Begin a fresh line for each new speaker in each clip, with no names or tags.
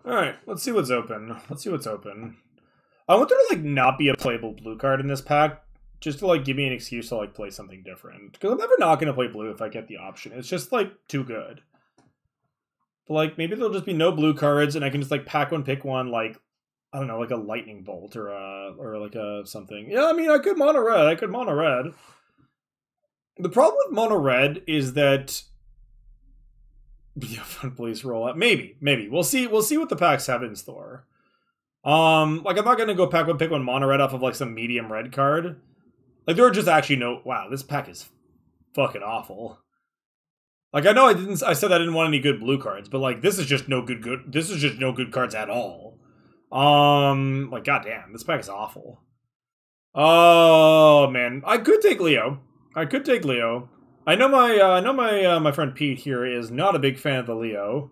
Alright, let's see what's open. Let's see what's open. I want there to, like, not be a playable blue card in this pack, just to, like, give me an excuse to, like, play something different. Because I'm never not going to play blue if I get the option. It's just, like, too good. But, like, maybe there'll just be no blue cards, and I can just, like, pack one, pick one, like, I don't know, like a lightning bolt or like a something. Yeah, I mean, I could mono red. The problem with mono red is that police roll out. Maybe. We'll see what the packs have in store. Like I'm not gonna go pack one, pick one mono red off of like some medium red card. Like there are just actually no. Wow, this pack is fucking awful. Like I know I said I didn't want any good blue cards, but like this is just no good. This is just no good cards at all. Like goddamn, this pack is awful. Oh man, I could take Leo. I know my friend Pete here is not a big fan of the Leo.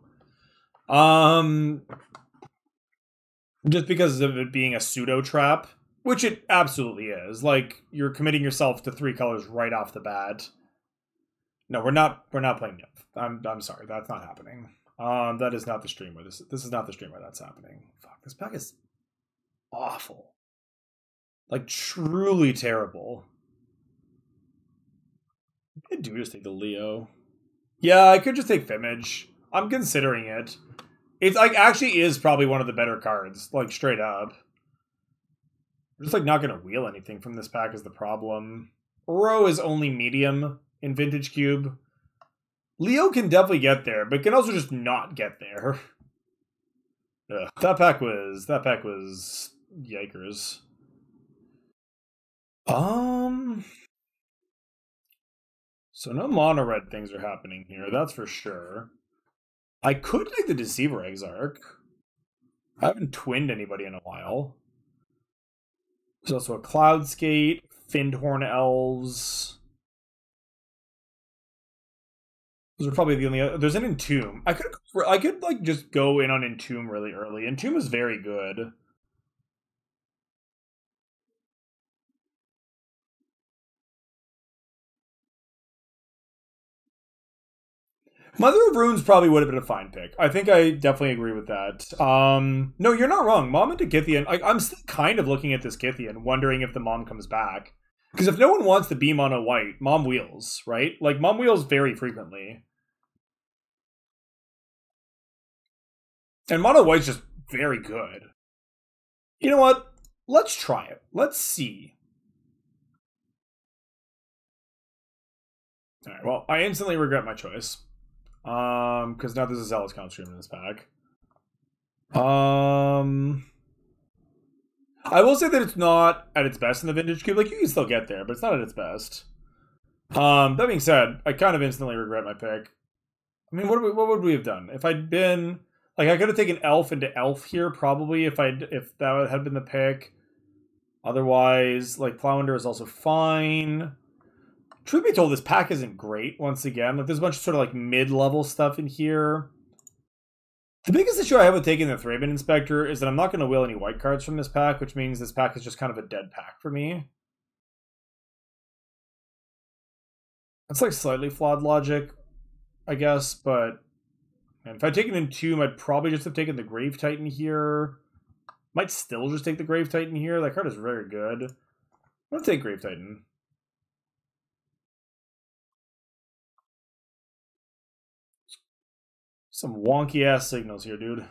Just because of it being a pseudo trap, which it absolutely is. Like you're committing yourself to 3 colors right off the bat. No, we're not playing Nymph. I'm sorry, that's not happening. That is not the stream where this is not the stream where that's happening. Fuck, this pack is awful. Like truly terrible. I do just take the Leo. Yeah, I could just take Fimage. I'm considering it. It's like actually is probably one of the better cards, like straight up. I'm just like not gonna wheel anything from this pack is the problem. Uro is only medium in Vintage Cube. Leo can definitely get there, but can also just not get there. Ugh, that pack was yikers. So no mono red things are happening here, that's for sure. I could take the Deceiver Exarch. I haven't twinned anybody in a while. There's also a Cloudskate, Findhorn Elves. Those are probably the only other. There's an Entomb. I could like just go in on Entomb really early. Entomb is very good. Mother of Runes probably would have been a fine pick. I think I definitely agree with that. No, you're not wrong. Mom into Kythian. I'm still kind of looking at this Kythian, wondering if the Mom comes back. Because if no one wants to be mono white, Mom wheels, right? Like, Mom wheels very frequently. And mono white's just very good. You know what? Let's try it. Let's see. Alright, well, I instantly regret my choice. Because now there's a Zealous Count stream in this pack. I will say that it's not at its best in the Vintage Cube. Like, you can still get there, but it's not at its best. That being said, I kind of instantly regret my pick. I mean, what would we have done? If I'd been... Like, I could have taken Elf into Elf here, probably, if that had been the pick. Otherwise, like, Plowender is also fine. Truth be told, this pack isn't great, once again. Like, there's a bunch of sort of, like, mid-level stuff in here. The biggest issue I have with taking the Thraben Inspector is that I'm not going to wheel any white cards from this pack, which means this pack is just kind of a dead pack for me. That's, like, slightly flawed logic, I guess, but... And if I'd taken Entomb, I'd probably just have taken the Grave Titan here. Might still just take the Grave Titan here. That card is very good. I'm going to take Grave Titan. Some wonky-ass signals here, dude.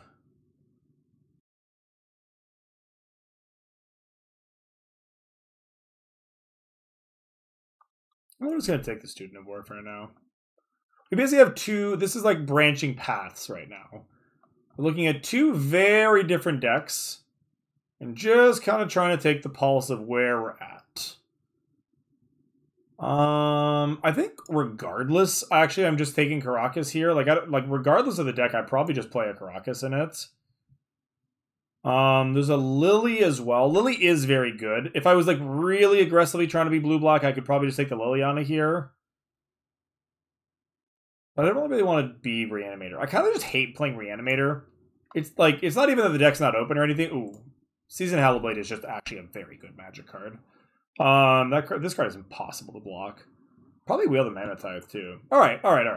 I'm just going to take the Student of Warfare now. We basically have two... This is like branching paths right now. We're looking at two very different decks. And just kind of trying to take the pulse of where we're at. I think regardless... Actually, I'm just taking Karakas here. Like regardless of the deck, I'd probably just play a Karakas in it. There's a Lily as well. Lily is very good. If I was like really aggressively trying to be blue-black, I could probably just take the Liliana here. But I don't really want to be Reanimator. I kind of just hate playing Reanimator. It's like, it's not even that the deck's not open or anything. Ooh, Seasoned Hallowblade is just actually a very good Magic card. This card is impossible to block. Probably wheel the Mana Tithe too. Alright, yeah,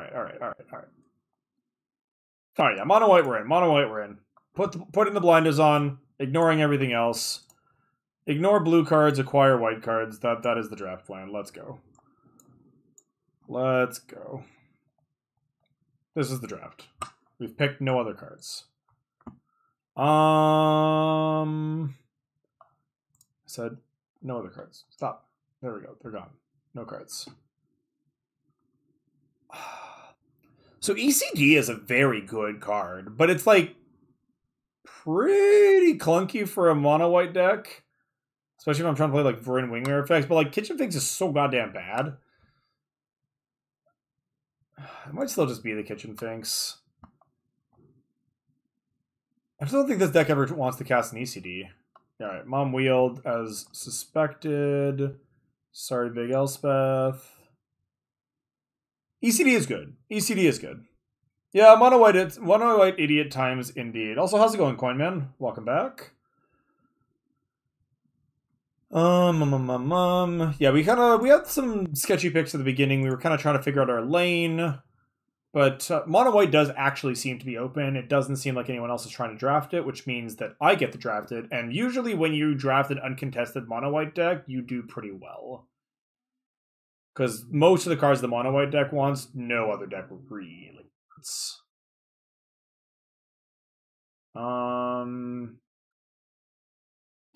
mono white we're in. putting the blinders on, ignoring everything else. Ignore blue cards, acquire white cards. That is the draft plan. Let's go. Let's go. This is the draft. We've picked no other cards. I said no other cards. Stop. There we go. They're gone. No cards. So ECD is a very good card, but it's like pretty clunky for a mono white deck. Especially if I'm trying to play like Vryn Wingmare effects, but like Kitchen Finks is so goddamn bad. It might still just be the Kitchen Finks. I still don't think this deck ever wants to cast an ECD. Alright, Mom Wield as suspected. Sorry, Big Elspeth. ECD is good. ECD is good. Yeah, mono white idiot times indeed. Also, how's it going, Coinman? Welcome back. Yeah, we had some sketchy picks at the beginning. We were kind of trying to figure out our lane. But mono white does actually seem to be open. It doesn't seem like anyone else is trying to draft it, which means that I get to draft it. And usually when you draft an uncontested mono white deck, you do pretty well. Because most of the cards the mono white deck wants, no other deck really wants.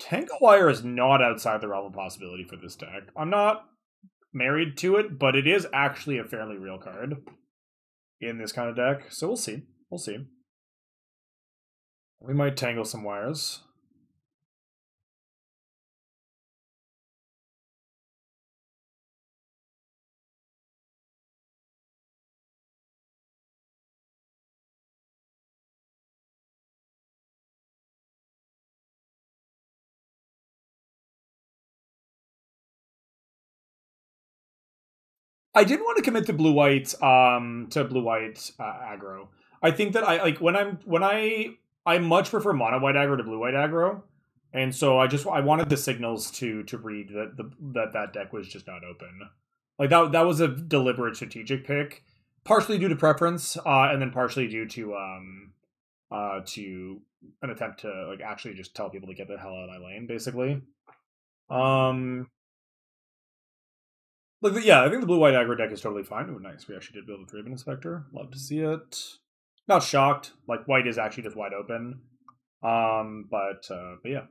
Tangle Wire is not outside the realm of possibility for this deck. I'm not married to it, but it is actually a fairly real card in this kind of deck. So we'll see. We'll see. We might tangle some wires. I didn't want to commit to blue white aggro. I think that I much prefer mono white aggro to blue white aggro, and so I wanted the signals to read that deck was just not open. Like that was a deliberate strategic pick, partially due to preference, and then partially due to an attempt to like actually just tell people to get the hell out of my lane, basically. Yeah, I think the blue-white aggro deck is totally fine. Oh, nice. We actually did build a 3-man Inspector. Love to see it. Not shocked. Like, white is actually just wide open. But yeah.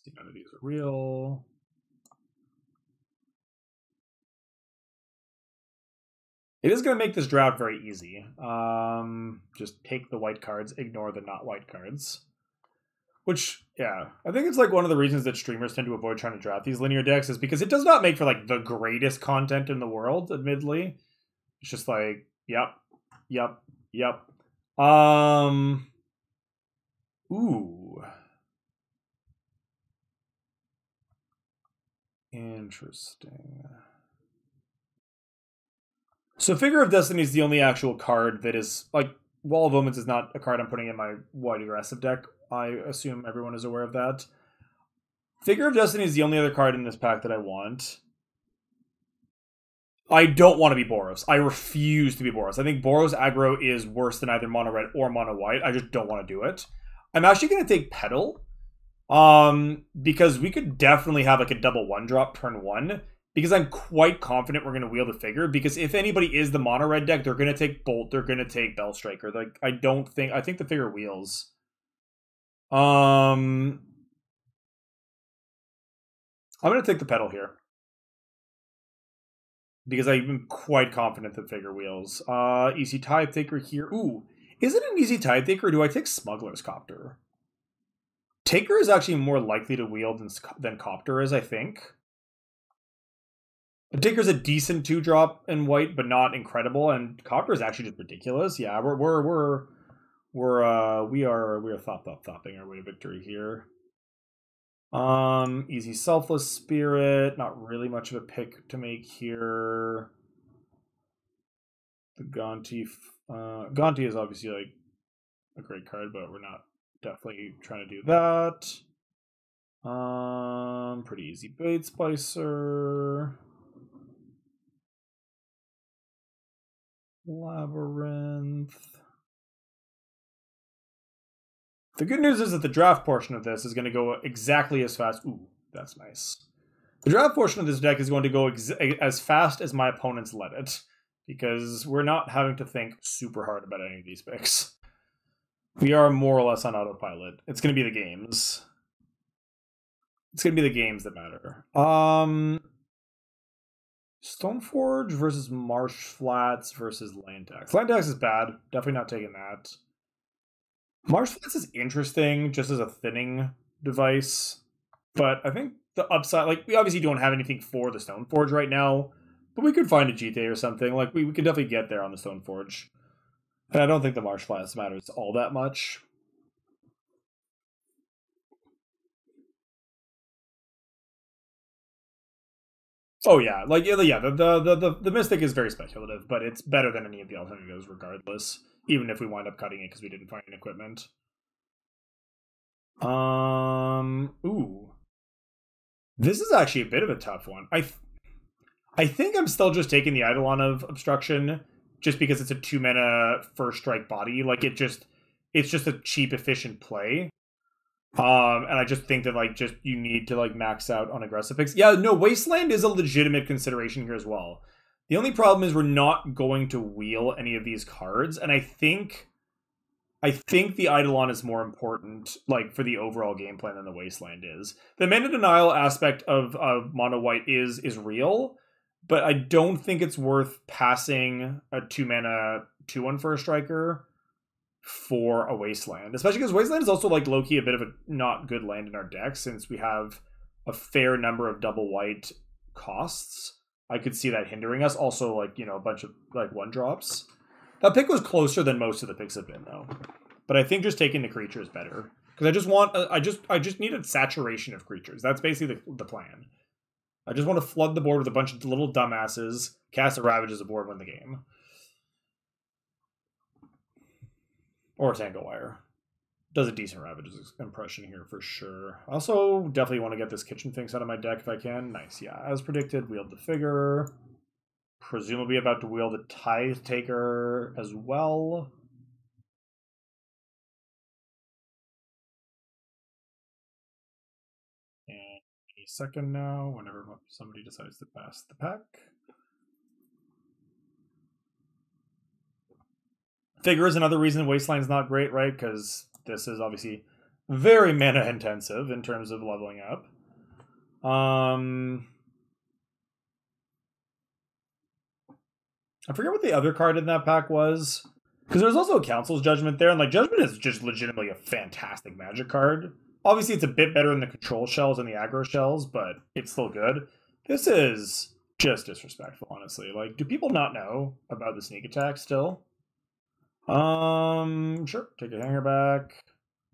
See, none of these are real. It is going to make this draft very easy. Just take the white cards, ignore the not white cards. Which, yeah, I think it's like one of the reasons that streamers tend to avoid trying to draft these linear decks is because it does not make for like the greatest content in the world, admittedly. It's just like, yep. Ooh. Interesting. So Figure of Destiny is the only actual card that is, like, Wall of Omens is not a card I'm putting in my white aggressive deck. I assume everyone is aware of that. Figure of Destiny is the only other card in this pack that I want. I don't want to be Boros. I refuse to be Boros. I think Boros aggro is worse than either mono red or mono white. I just don't want to do it. I'm actually going to take Petal. Because we could definitely have like a double 1-drop turn 1. Because I'm quite confident we're going to wield a Figure. Because if anybody is the mono red deck, they're going to take Bolt. They're going to take Bellstriker. Like, I think the Figure wheels. I'm going to take the Petal here. Because I'm quite confident that Figure wheels. Easy Tide Taker here. Ooh, is it an Easy Tide Taker or do I take Smuggler's Copter? Taker is actually more likely to wield than Copter is, I think. Taker's a decent 2-drop in white, but not incredible, and Copter is actually just ridiculous. Yeah, we are thopping our way to victory here. Easy Selfless Spirit, not really much of a pick to make here. The Gonti is obviously like a great card, but we're not definitely trying to do that. Pretty easy Bait Splicer. Labyrinth. The good news is that the draft portion of this is going to go exactly as fast. Ooh, that's nice. The draft portion of this deck is going to go as fast as my opponents let it, because we're not having to think super hard about any of these picks. We are more or less on autopilot. It's going to be the games. It's going to be the games that matter. Stoneforge versus Marsh Flats versus Land Tax. Land Tax is bad. Definitely not taking that. Marsh Flats is interesting just as a thinning device, but I think the upside, like, we obviously don't have anything for the Stoneforge right now, but we could find a GT or something. Like, we could definitely get there on the Stoneforge. And I don't think the Marsh Flats matters all that much. Oh yeah, like yeah, the Mystic is very speculative, but it's better than any of the alternatives regardless, even if we wind up cutting it because we didn't find any equipment. Ooh. This is actually a bit of a tough one. I think I'm still just taking the Eidolon of Obstruction just because it's a 2-mana first strike body. Like, it's just a cheap, efficient play. And I just think that, like, just you need to, like, max out on aggressive picks. Yeah, no, Wasteland is a legitimate consideration here as well. The only problem is we're not going to wheel any of these cards, and I think the Eidolon is more important, like, for the overall game plan than the Wasteland is. The Mana Denial aspect of Mono White is real, but I don't think it's worth passing a 2-mana 2/1 first striker for a Wasteland, especially because Wasteland is also, like, low-key a bit of a not good land in our deck since we have a fair number of double white costs. I could see that hindering us. Also, like, you know, a bunch of, like, 1-drops. That pick was closer than most of the picks have been, though. But I think just taking the creature is better because I just want I just need a saturation of creatures. That's basically the plan. I just want to flood the board with a bunch of little dumbasses, cast a Ravage as a board, win the game. Or Tangle Wire. Does a decent Ravages impression here for sure. I also definitely want to get this Kitchen Finks out of my deck if I can. Nice, yeah. As predicted, wield the Figure. Presumably about to wield the Tithe Taker as well. And any second now, whenever somebody decides to pass the pack. Figure is another reason Wasteland's not great, right? Because this is obviously very mana intensive in terms of leveling up. I forget what the other card in that pack was. Because there's also a Council's Judgment there, and, like, Judgment is just legitimately a fantastic Magic card. Obviously, it's a bit better than the control shells and the aggro shells, but it's still good. This is just disrespectful, honestly. Like, do people not know about the sneak attack still? Sure. Take a hanger back.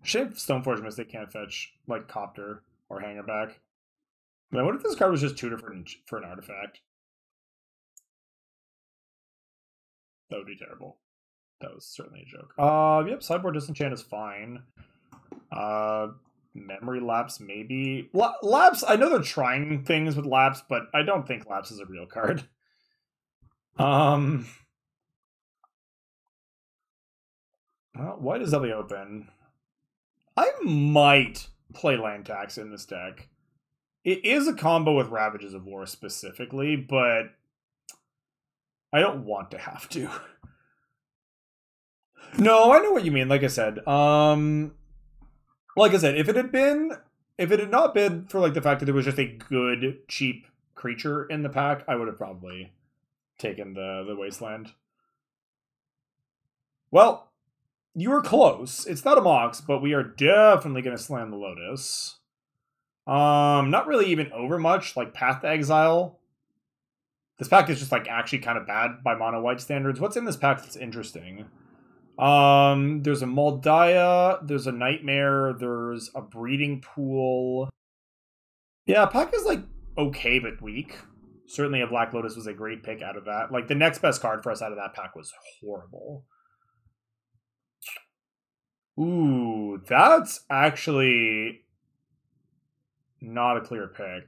Shame Stoneforge Mystic can't fetch, like, Copter or hanger back. Man, what if this card was just tutor for an artifact? That would be terrible. That was certainly a joke. Yep, sideboard disenchant is fine. Memory lapse, maybe. Lapse, I know they're trying things with lapse, but I don't think lapse is a real card. Well, white is doubly open. I might play Land Tax in this deck. It is a combo with Ravages of War specifically, but I don't want to have to. No, I know what you mean. Like I said, if it had not been for, like, the fact that there was just a good cheap creature in the pack, I would have probably taken the Wasteland. Well, you were close. It's not a Mox, but we are definitely going to slam the Lotus. Not really even over much, like Path to Exile. This pack is just, like, actually kind of bad by mono white standards. What's in this pack that's interesting? There's a Moldaya, there's a Nightmare, there's a Breeding Pool. Yeah, pack is, like, okay but weak. Certainly a Black Lotus was a great pick out of that. Like, the next best card for us out of that pack was horrible. Ooh, that's actually not a clear pick.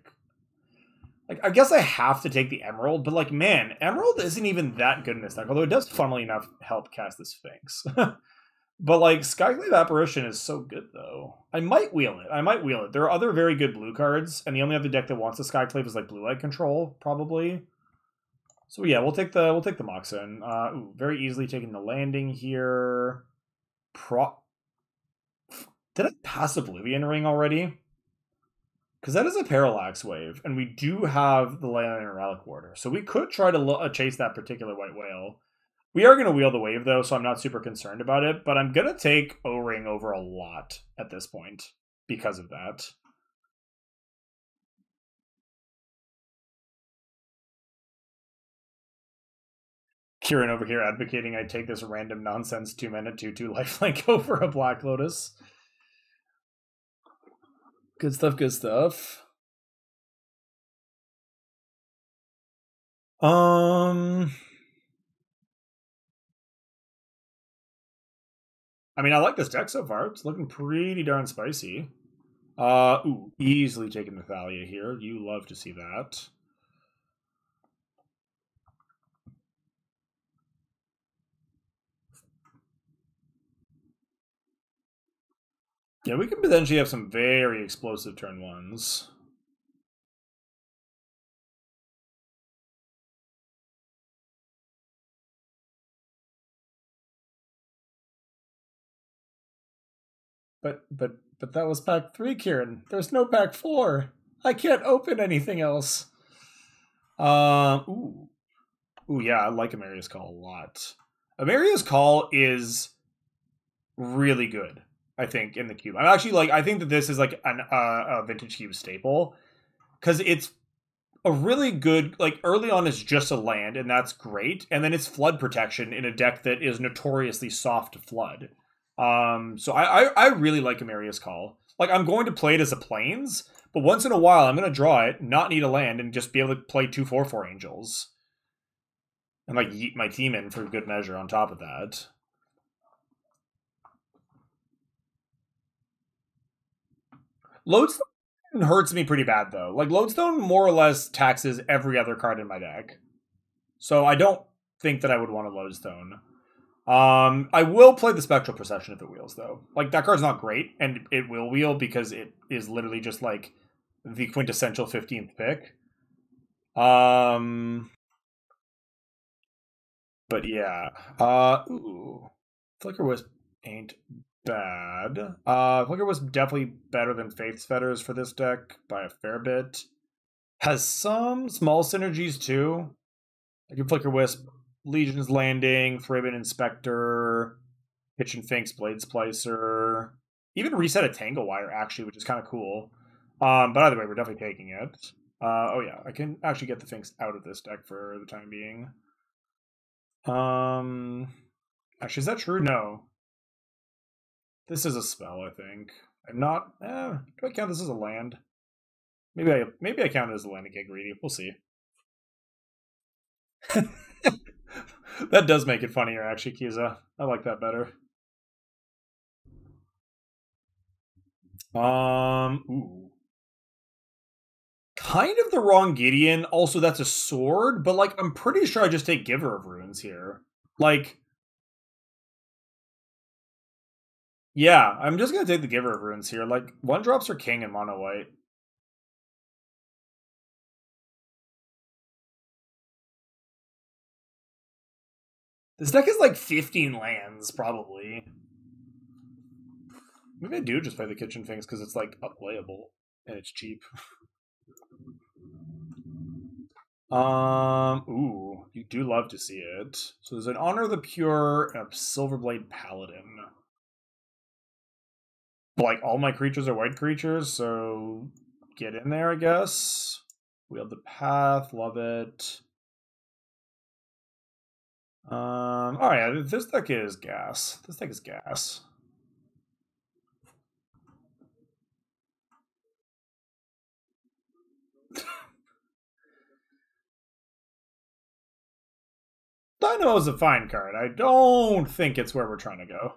Like, I guess I have to take the Emerald, but like, man, Emerald isn't even that good in this deck, although it does, funnily enough, help cast the Sphinx. But like, Skyclave Apparition is so good, though. I might wheel it. There are other very good blue cards, and the only other deck that wants a Skyclave is like Blue Light Control, probably. So yeah, we'll take the Moxen. Ooh, very easily taking the landing here. Did I pass Oblivion Ring already? Because that is a Parallax Wave, and we do have the Leyline Relic Warder, so we could try to chase that particular White Whale. We are going to wheel the wave, though, so I'm not super concerned about it, but I'm going to take O-Ring over a lot at this point because of that. Kieran over here advocating I take this random nonsense 2-mana 2/2 lifelink over a Black Lotus. Good stuff, good stuff. I mean, I like this deck so far. It's looking pretty darn spicy. Ooh, easily taking the Thalia here. You love to see that. Yeah, we could potentially have some very explosive turn ones. But that was pack 3, Kieran. There's no pack 4. I can't open anything else. Ooh, yeah, I like Amaria's Call a lot. Amaria's Call is really good, I think, in the cube. I'm actually like, I think that this is like a vintage cube staple because it's a really good, like, early on is just a land, and that's great, and then it's flood protection in a deck that is notoriously soft to flood. So I really like Amaria's Call. Like, I'm going to play it as a Plains, but once in a while I'm going to draw it, not need a land, and just be able to play 2/4/4 Angels. And, like, yeet my team in for good measure on top of that. Lodestone hurts me pretty bad, though. Like, Lodestone more or less taxes every other card in my deck. So I don't think that I would want a Lodestone. I will play the Spectral Procession if it wheels, though. Like, that card's not great, and it will wheel because it is literally just, like, the quintessential 15th pick. But yeah. Ooh. Flicker Wisp ain't bad. Flicker Wisp definitely better than Faith's Fetters for this deck by a fair bit. Has some small synergies, too. I can Flicker Wisp, Legion's Landing, Thraben Inspector, Kitchen Finks, Blade Splicer, even reset a Tangle Wire, actually, which is kind of cool. But either way, we're definitely taking it. Oh yeah, I can actually get the Finks out of this deck for the time being. Actually, is that true? No. This is a spell, I think. I'm not. Do I count this as a land? Maybe I count it as a land and get greedy. We'll see. That does make it funnier, actually, Kiza. I like that better. Ooh. Kind of the wrong Gideon. Also, that's a sword, but, like, I'm pretty sure I just take Giver of Runes here. Like, yeah, I'm just gonna take the Giver of Runes here. Like, 1-drops are king in mono white. This deck is like 15 lands, probably. Maybe I do just play the Kitchen Finks because it's, like, unplayable and it's cheap. Ooh, you do love to see it. So there's an Honor of the Pure and a Silverblade Paladin. Like, all my creatures are white creatures, so get in there, I guess. Wield the Path, love it. Oh yeah, this deck is gas. This deck is gas. Dynamo is a fine card. I don't think it's where we're trying to go.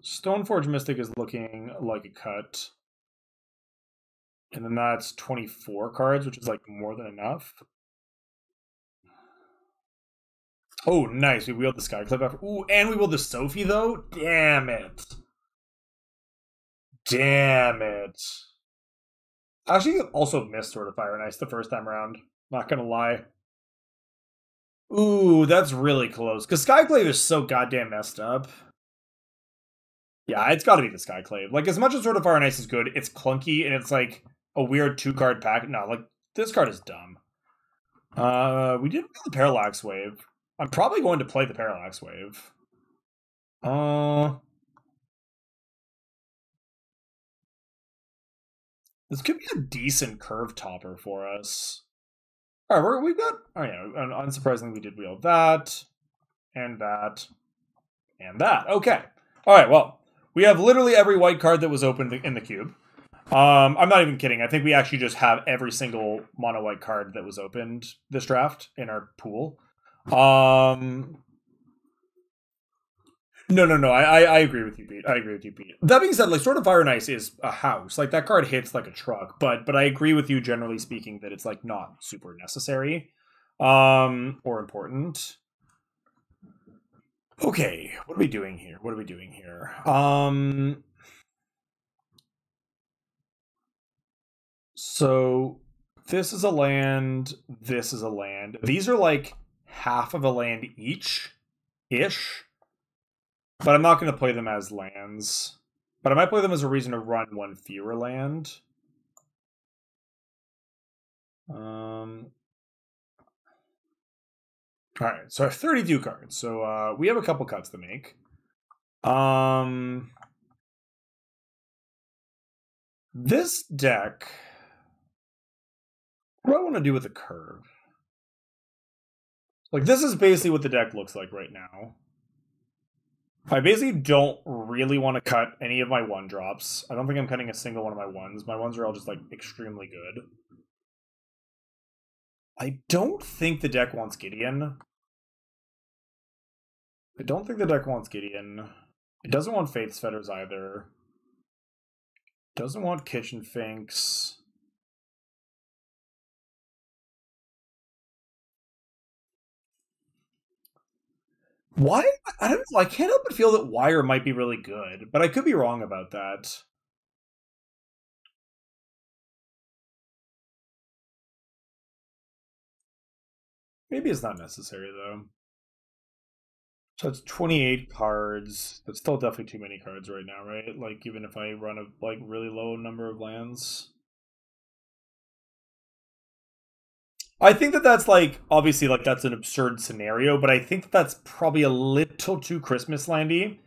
Stoneforge Mystic is looking like a cut. And then that's 24 cards, which is like more than enough. Oh, nice. We wheeled the Skyclave after. Ooh, and we wheeled the Sophie, though? Damn it. Damn it. I actually also missed Sword of Fire and Ice the first time around. Not gonna lie. Ooh, that's really close. Because Skyclave is so goddamn messed up. Yeah, it's gotta be the Skyclave. Like, as much as Sword of Fire and Ice is good, it's clunky and it's like a weird 2-card pack. No, like, this card is dumb. We did the Parallax Wave. I'm probably going to play the Parallax Wave. This could be a decent curve topper for us. All right, we've got. Oh yeah, unsurprisingly, we did wheel that, and that, and that. Okay. All right. Well, we have literally every white card that was opened in the cube. I'm not even kidding. I think we actually just have every single mono white card that was opened this draft in our pool. No. I agree with you, Pete. That being said, like Sword of Fire and Ice is a house. Like that card hits like a truck, but I agree with you generally speaking that it's like not super necessary, or important. Okay, what are we doing here? So this is a land. This is a land. These are like half of a land each-ish. But I'm not going to play them as lands. But I might play them as a reason to run one fewer land. Alright, so I have 32 cards. So we have a couple cuts to make. This deck... What do I want to do with the curve? Like, this is basically what the deck looks like right now. I basically don't really want to cut any of my 1-drops. I don't think I'm cutting a single one of my 1s. My 1s are all just, like, extremely good. I don't think the deck wants Gideon. It doesn't want Faith's Fetters either. It doesn't want Kitchen Finks. Why? I don't know. I can't help but feel that Wire might be really good, but I could be wrong about that. Maybe it's not necessary, though. So it's 28 cards. That's still definitely too many cards right now, right? Like, even if I run a, like, really low number of lands. I think that that's, like, obviously, like, that's an absurd scenario, but I think that that's probably a little too Christmas landy.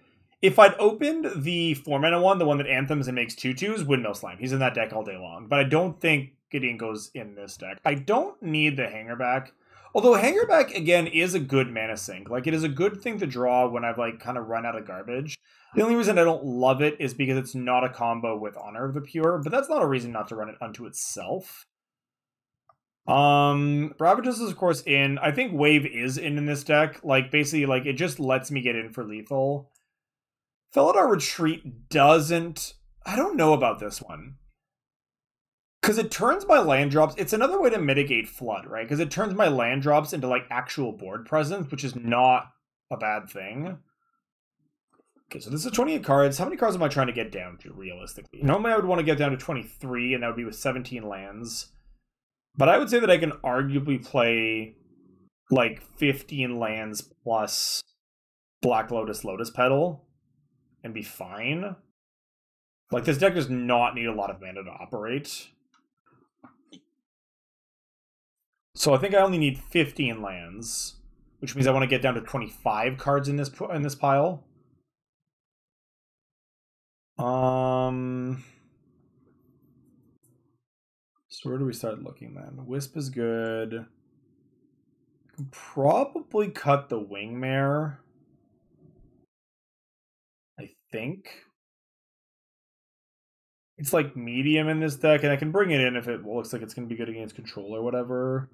If I'd opened the 4-mana one, the one that anthems and makes 2/2s, Windmill Slime. He's in that deck all day long. But I don't think Gideon goes in this deck. I don't need the Hangerback. Although Hangerback, again, is a good mana sink. Like, it is a good thing to draw when I've, like, kind of run out of garbage. The only reason I don't love it is because it's not a combo with Honor of the Pure, but that's not a reason not to run it unto itself. Ravages is, of course, in. I think Wave is in this deck. Like, basically, like, it just lets me get in for lethal. Felidar Retreat doesn't... I don't know about this one. Because it turns my land drops... It's another way to mitigate Flood, right? Because it turns my land drops into, like, actual board presence, which is not a bad thing. Okay, so this is 28 cards. How many cards am I trying to get down to, realistically? Normally, I would want to get down to 23, and that would be with 17 lands. But I would say that I can arguably play, like, 15 lands plus Black Lotus, Lotus Petal, and be fine. Like, this deck does not need a lot of mana to operate. So I think I only need 15 lands, which means I want to get down to 25 cards in this pile. So where do we start looking then? Wisp is good. I can probably cut the Wingmare. I think. It's like medium in this deck, and I can bring it in if it looks like it's going to be good against control or whatever.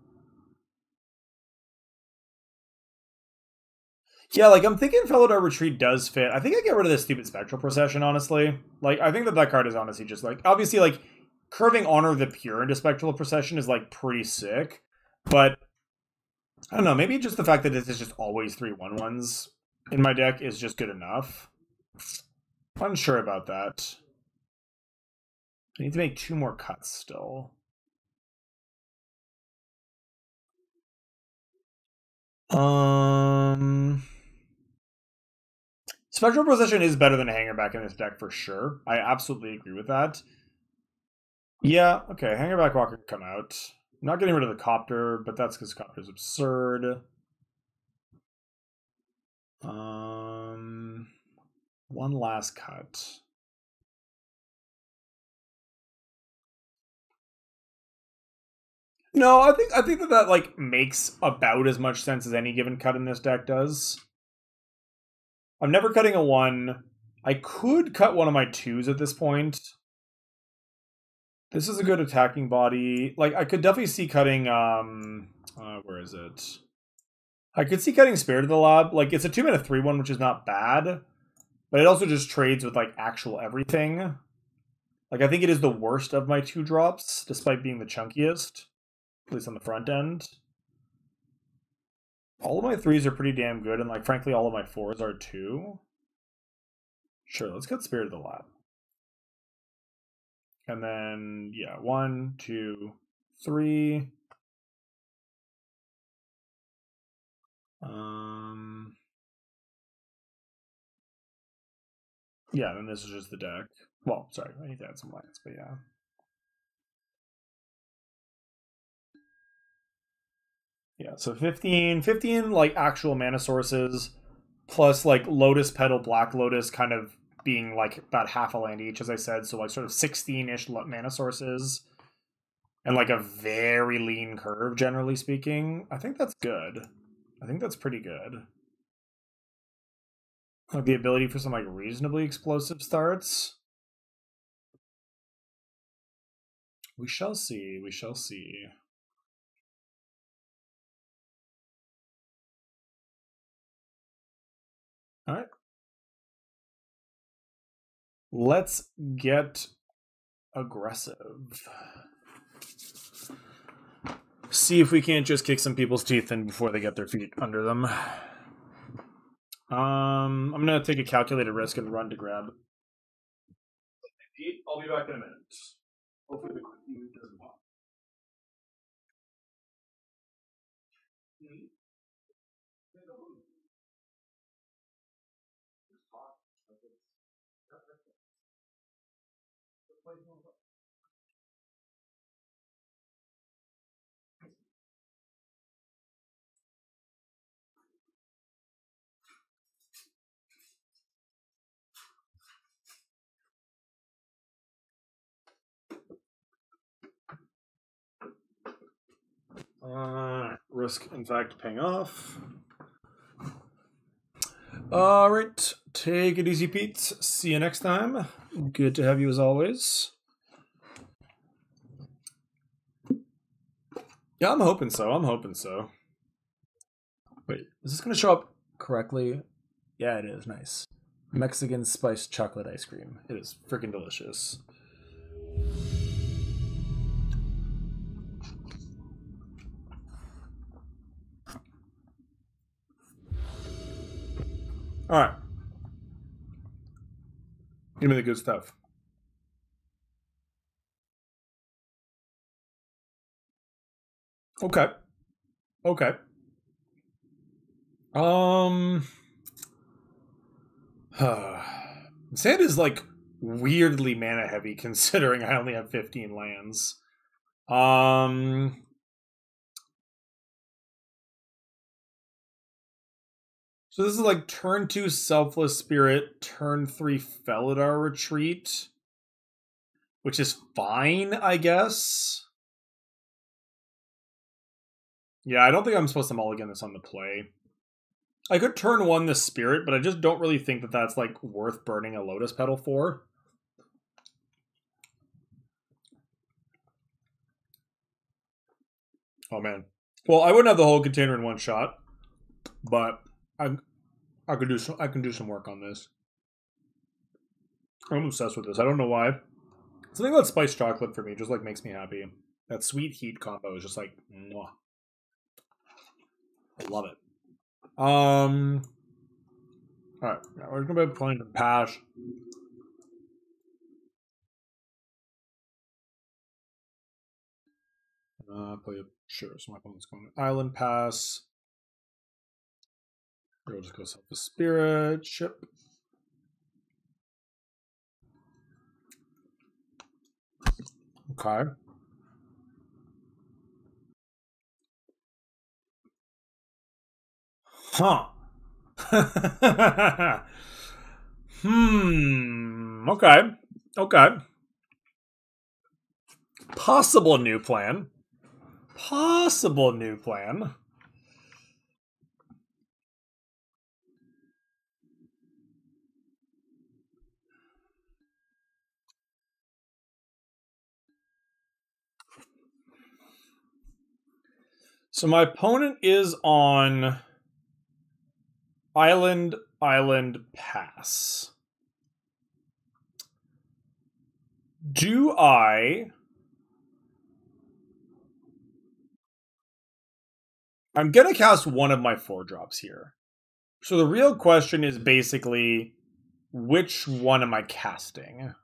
Yeah, like, I'm thinking Felidar Retreat does fit. I think I get rid of this stupid Spectral Procession, honestly. Like, I think that card is honestly just, like, obviously, like, curving Honor the Pure into Spectral Procession is, like, pretty sick. But, I don't know, maybe just the fact that this is just always 3 1/1s in my deck is just good enough. Unsure about that. I need to make 2 more cuts still. Spectral Procession is better than Hangerback in this deck for sure. I absolutely agree with that. Yeah, okay, Hangerback Walker can come out. I'm not getting rid of the Copter, but that's because Copter's absurd. One last cut. No, I think that like makes about as much sense as any given cut in this deck does. I'm never cutting a 1. I could cut one of my 2s at this point. This is a good attacking body. Like, I could definitely see cutting, where is it? I could see cutting Spirit of the Lab. Like, it's a 2-mana 3/1, which is not bad. But it also just trades with, like, actual everything. Like, I think it is the worst of my 2-drops, despite being the chunkiest. At least on the front end. All of my 3s are pretty damn good, and, like, frankly, all of my 4s are too. Sure, let's cut Spirit of the Lab. And then, yeah, 1, 2, 3. Yeah, then this is just the deck. Well, sorry, I need to add some lands, but yeah. Yeah, so 15 like actual mana sources, plus like Lotus Petal, Black Lotus kind of being like about half a land each, as I said, so like sort of 16-ish mana sources. And like a very lean curve, generally speaking. I think that's good. I think that's pretty good. Like the ability for some like reasonably explosive starts. We shall see. We shall see. All right. Let's get aggressive. See if we can't just kick some people's teeth in before they get their feet under them. I'm gonna take a calculated risk and run to grab. I'll be back in a minute. Hopefully the queue doesn't pop. Risk, in fact, paying off. All right. Take it easy, Pete. See you next time. Good to have you as always. Yeah, I'm hoping so. I'm hoping so. Wait, is this going to show up correctly? Yeah, it is. Nice. Mexican spiced chocolate ice cream. It is freaking delicious. All right. Give me the good stuff. Okay. Okay. Sand is like weirdly mana heavy considering I only have 15 lands. So this is like turn 2 Selfless Spirit, turn 3 Felidar Retreat, which is fine, I guess. Yeah, I don't think I'm supposed to mulligan this on the play. I could turn 1 the Spirit, but I just don't really think that that's like worth burning a Lotus Petal for. Oh man. Well, I wouldn't have the whole container in one shot, but I'm I can do some work on this. I'm obsessed with this. I don't know why. Something about spiced chocolate for me just like makes me happy. That sweet heat combo is just like mwah. I love it. Alright, yeah, we're gonna be playing some Pash. Sure, so my opponent's going Island Pass. We'll just go Self the Spirit ship. Okay. Huh. Okay. Okay. Possible new plan. Possible new plan. So my opponent is on Island Pass. Do I... I'm going to cast one of my 4-drops here. So the real question is basically, which one am I casting?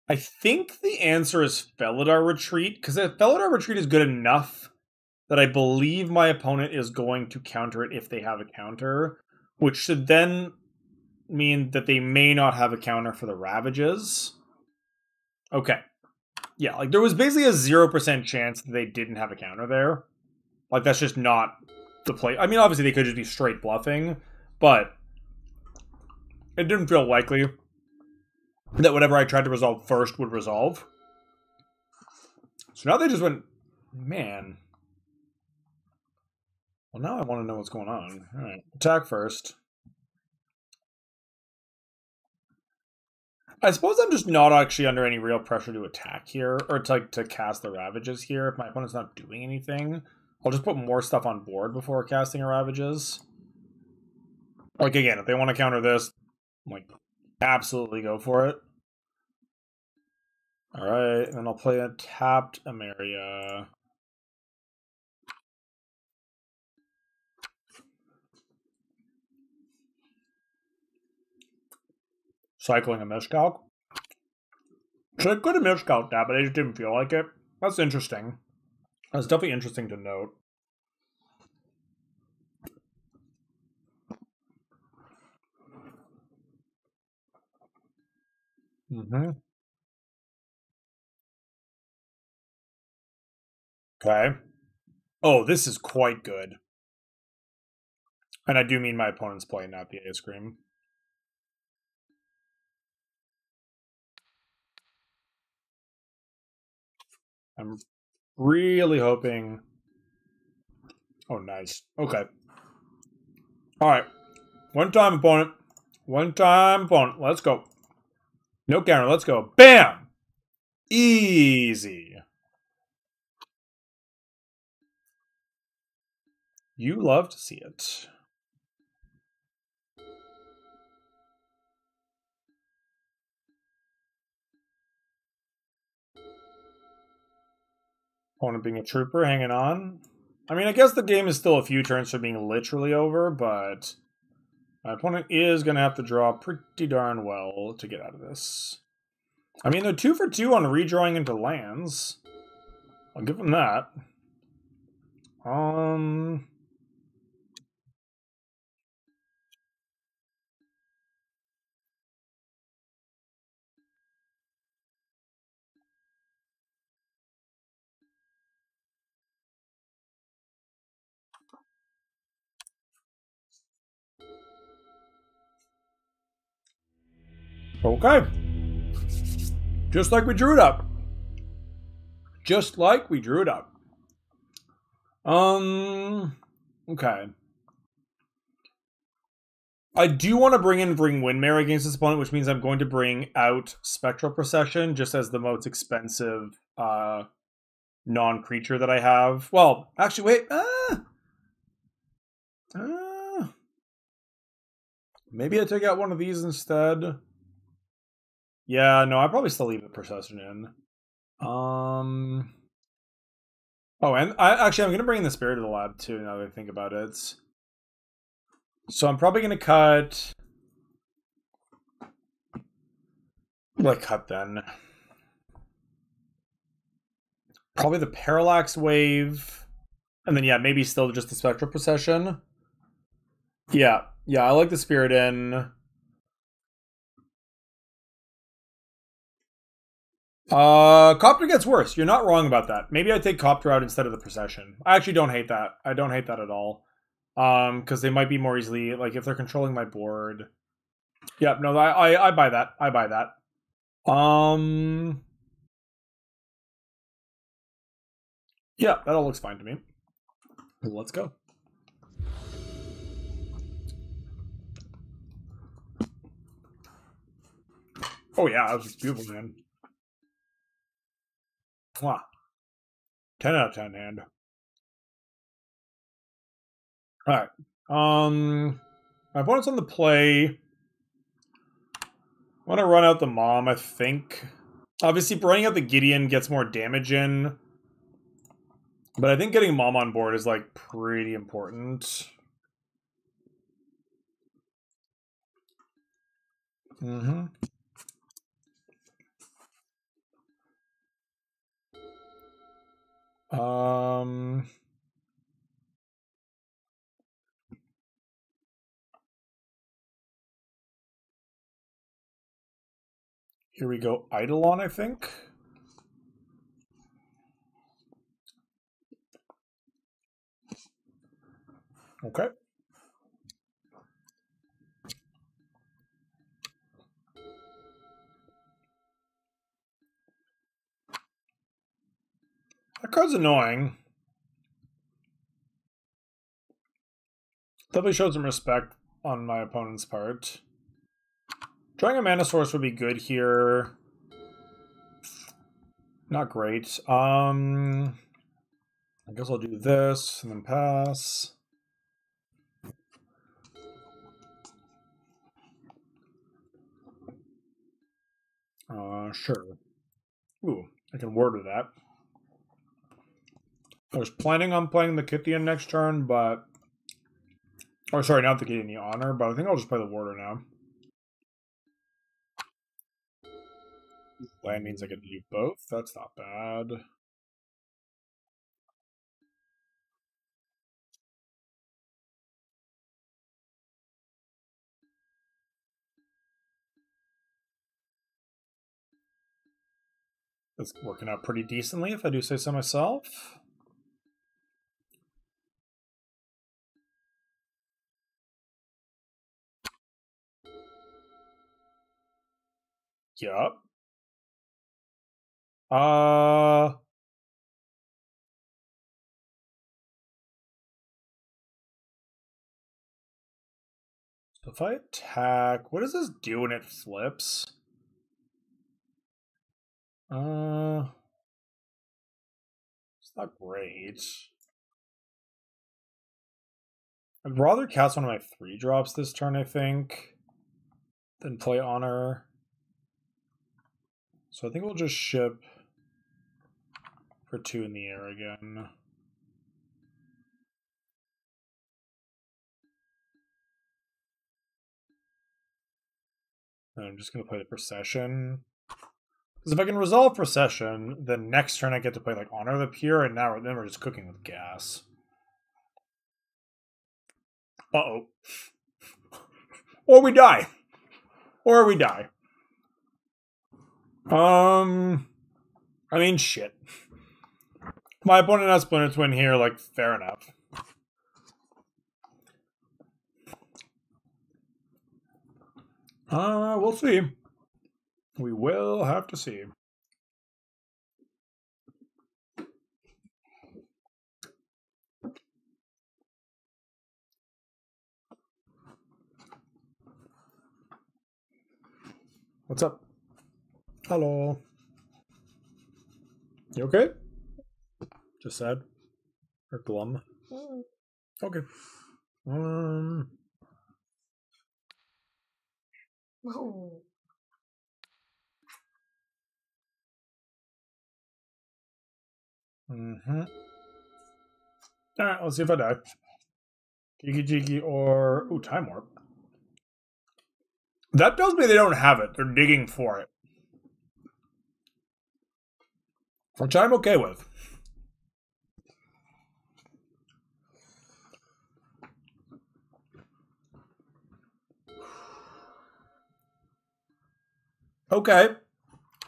I think the answer is Felidar Retreat, because if Felidar Retreat is good enough that I believe my opponent is going to counter it if they have a counter, which should then mean that they may not have a counter for the Ravages. Okay. Yeah, like there was basically a 0% chance that they didn't have a counter there. Like that's just not the play. I mean, obviously they could just be straight bluffing, but it didn't feel likely that whatever I tried to resolve first would resolve. So now they just went, man. Well, now I want to know what's going on. All right, attack first. I suppose I'm just not actually under any real pressure to attack here, or to cast the Ravages here. If my opponent's not doing anything, I'll just put more stuff on board before casting a Ravages. Like, again, if they want to counter this, like, absolutely go for it. Alright, and then I'll play a tapped Emeria. Cycling a Mishkalk. So I could have Mishkalked that, but I just didn't feel like it. That's interesting. That's definitely interesting to note. Okay. Oh, this is quite good. And I do mean my opponent's play, not the ice cream. I'm really hoping... Oh, nice. Okay. Alright. One time, opponent. One time, opponent. Let's go. No counter. Let's go. Bam! Easy. You love to see it. Opponent being a trooper, hanging on. I mean, I guess the game is still a few turns from being literally over, but my opponent is going to have to draw pretty darn well to get out of this. I mean, they're 2 for 2 on redrawing into lands. I'll give them that. Okay. Just like we drew it up. Just like we drew it up. Okay. I do want to bring Windmare against this opponent, which means I'm going to bring out Spectral Procession just as the most expensive non-creature that I have. Well, actually, wait. Maybe I take out one of these instead. Yeah, no, I probably still leave the procession in. Oh, and I'm going to bring in the spirit of the lab too. Now that I think about it, so I'm probably going to cut. Like cut then. Probably the parallax wave, and then yeah, maybe still just the spectral procession. Yeah, I like the spirit in. Copter gets worse. You're not wrong about that. Maybe I take Copter out instead of the procession. I actually don't hate that. I don't hate that at all. Because they might be more easily, like, if they're controlling my board. Yeah, no, I buy that. I buy that. Yeah, that all looks fine to me. Let's go. Oh yeah, that was beautiful, man. Wow. 10 out of 10 hand. Alright. My opponent's on the play. I want to run out the Mom, I think. Obviously, running out the Gideon gets more damage in. But I think getting Mom on board is, like, pretty important. Mm-hmm. Here we go. Eidolon, I think. Okay. That card's annoying. Definitely showed some respect on my opponent's part. Drawing a mana source would be good here. Not great. I guess I'll do this and then pass. Sure. Ooh, I can word with that. I was planning on playing the Kythian next turn, but... Oh, sorry, not the Kythian, the Honor, but I think I'll just play the Warder now. Land means I get to do both. That's not bad. It's working out pretty decently, if I do say so myself. Yup. If I attack, what does this do when it flips? It's not great. I'd rather cast one of my 3-drops this turn, I think, than play Honor. So I think we'll just ship for 2 in the air again. And I'm just going to play the Procession. Because if I can resolve Procession, then next turn I get to play like Honor the Pure, and now then we're just cooking with gas. Uh-oh. Or we die. Or we die. I mean, shit. My opponent has Splinter Twin here, like, fair enough. We'll see. We will have to see. What's up? Hello. You okay? Just sad? Or glum? Okay.
Oh.
Alright, let's see if I die. Jiki or... Ooh, Time Warp. That tells me they don't have it. They're digging for it. Which I'm okay with. Okay.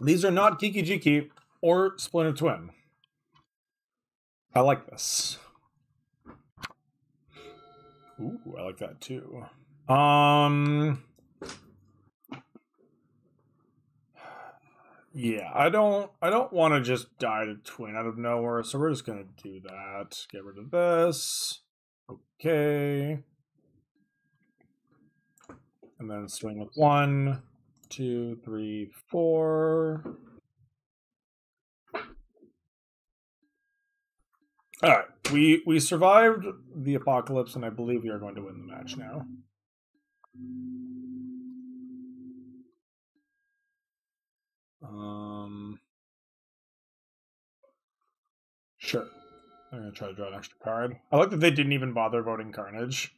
These are not Kiki or Splinter Twin. I like this. Ooh, I like that too. Yeah, I don't want to just die to Twin out of nowhere, so we're just gonna do that. Get rid of this. Okay. And then swing with 1, 2, 3, 4. Alright. We survived the apocalypse, and I believe we are going to win the match now. Sure. I'm gonna try to draw an extra card. I like that they didn't even bother voting Carnage.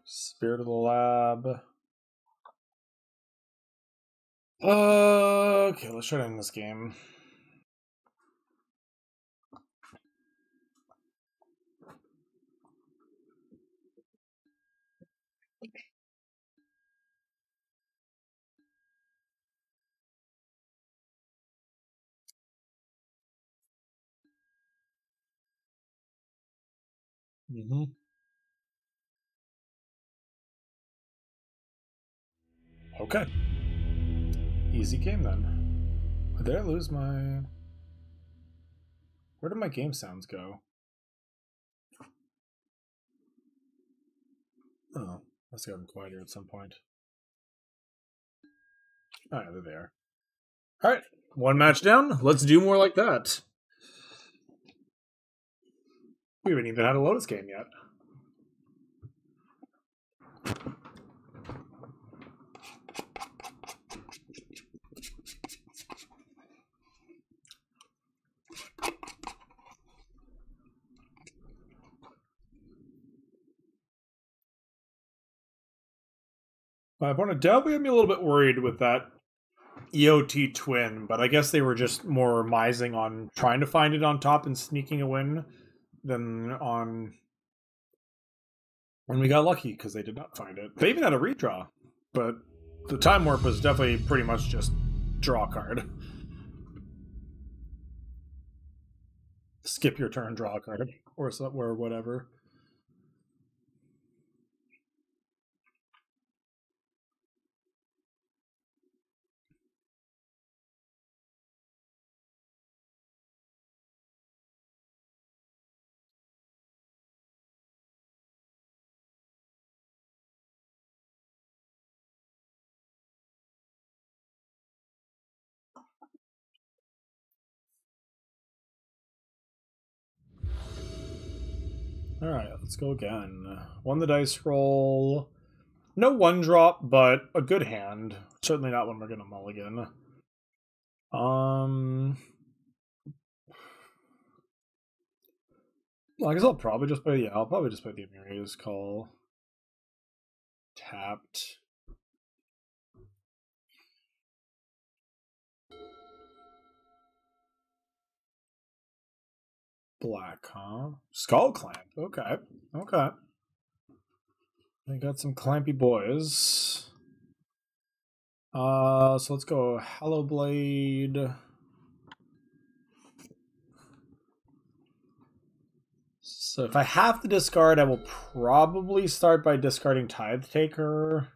Spirit of the Lab. Okay, let's try to end this game. Okay. Easy game then. Did I lose my... Where did my game sounds go? Oh, must have gotten quieter at some point. Alright, they're there. Alright, one match down. Let's do more like that. We haven't even had a Lotus game yet. My opponent definitely had me a little bit worried with that EOT Twin, but I guess they were just more mising on trying to find it on top and sneaking a win than on when we got lucky because they did not find it. They even had a redraw, but the Time Warp was definitely pretty much just draw a card. Skip your turn, draw a card, or whatever. Alright, let's go again. Won the dice roll. No one drop, but a good hand. Certainly not one we're gonna mulligan. Well, I guess I'll probably just play the Amiri's Call. Tapped. Black, huh? Skull Clamp. Okay. Okay. I got some clampy boys. So let's go Hollow Blade. So if I have to discard, I will probably start by discarding Tithe Taker.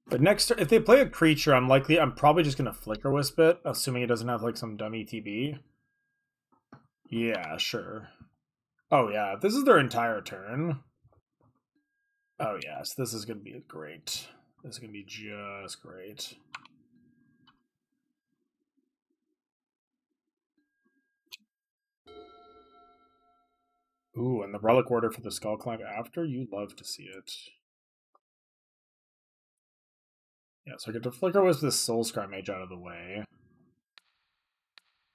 But next, if they play a creature, I'm probably just gonna Flicker Wisp it, assuming it doesn't have like some dumb ETB. Yeah, sure. Oh yeah, this is their entire turn. Oh yes, this is gonna be great. This is gonna be just great. Ooh, and the relic order for the Skull Climb after? You love to see it. Yeah, so I get to Flicker Wisp this Soul Scry Mage out of the way.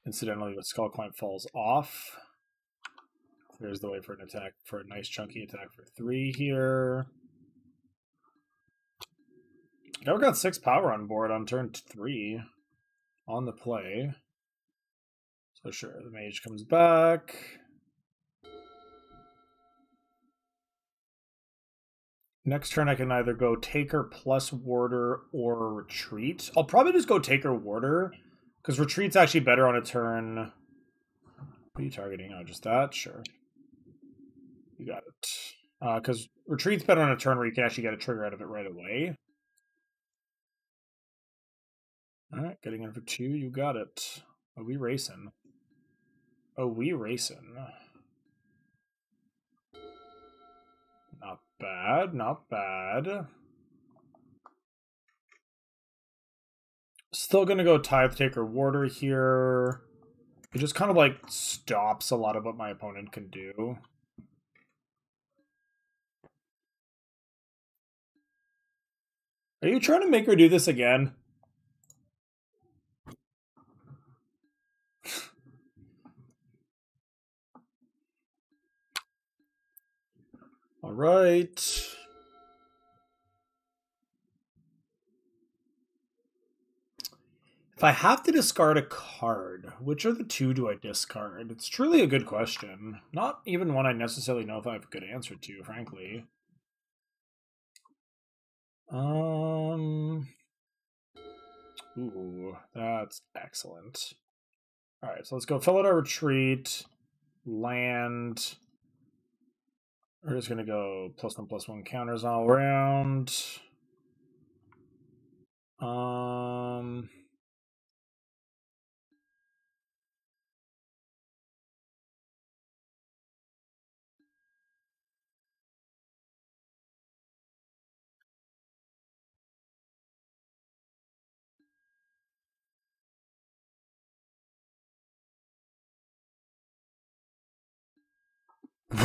Incidentally, the Skull Climb falls off. There's the way for an attack, for a nice chunky attack for 3 here. Now we got 6 power on board on turn 3 on the play. So sure, the mage comes back. Next turn I can either go Taker plus Warder or Retreat. I'll probably just go Taker Warder, because Retreat's actually better on a turn. What are you targeting? Oh, just that? Sure. You got it. Because Retreat's better on a turn where you can actually get a trigger out of it right away. Alright, getting in for 2, you got it. Oh, we racing. Oh, we racing. Not bad, not bad. Still gonna go Tithe Taker Warder here. It just kind of like stops a lot of what my opponent can do. Are you trying to make her do this again? All right. If I have to discard a card, which of the 2 do I discard? It's truly a good question. Not even one I necessarily know if I have a good answer to, frankly. Ooh, that's excellent. All right, so let's go fill out our retreat. Land. We're just gonna go +1/+1 counters all around.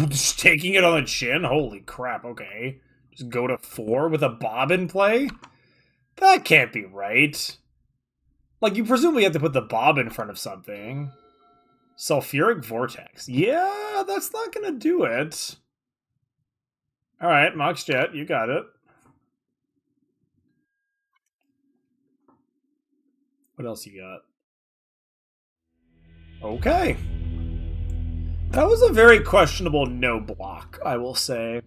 Just taking it on the chin? Holy crap, okay. Just go to 4 with a Bob in play? That can't be right. Like, you presumably have to put the Bob in front of something. Sulfuric Vortex. Yeah, that's not gonna do it. Alright, Mox Jet, you got it. What else you got? Okay. That was a very questionable no block, I will say.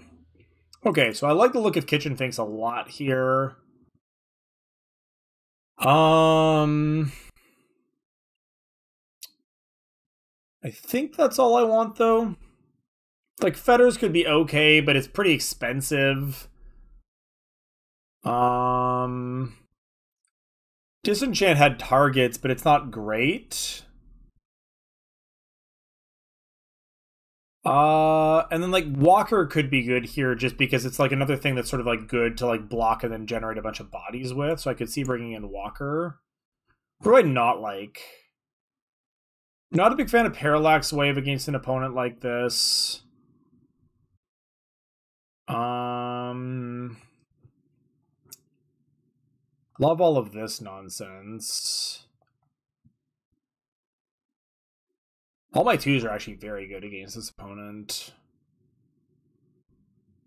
Okay, so I like the look of Kitchen Finks a lot here. I think that's all I want, though. Like, Fetters could be okay, but it's pretty expensive. Disenchant had targets, but it's not great. And then like Walker could be good here just because it's like another thing that's sort of like good to like block and then generate a bunch of bodies with. So I could see bringing in Walker. What do I not like? Not a big fan of Parallax Wave against an opponent like this. Love all of this nonsense. All my 2s are actually very good against this opponent.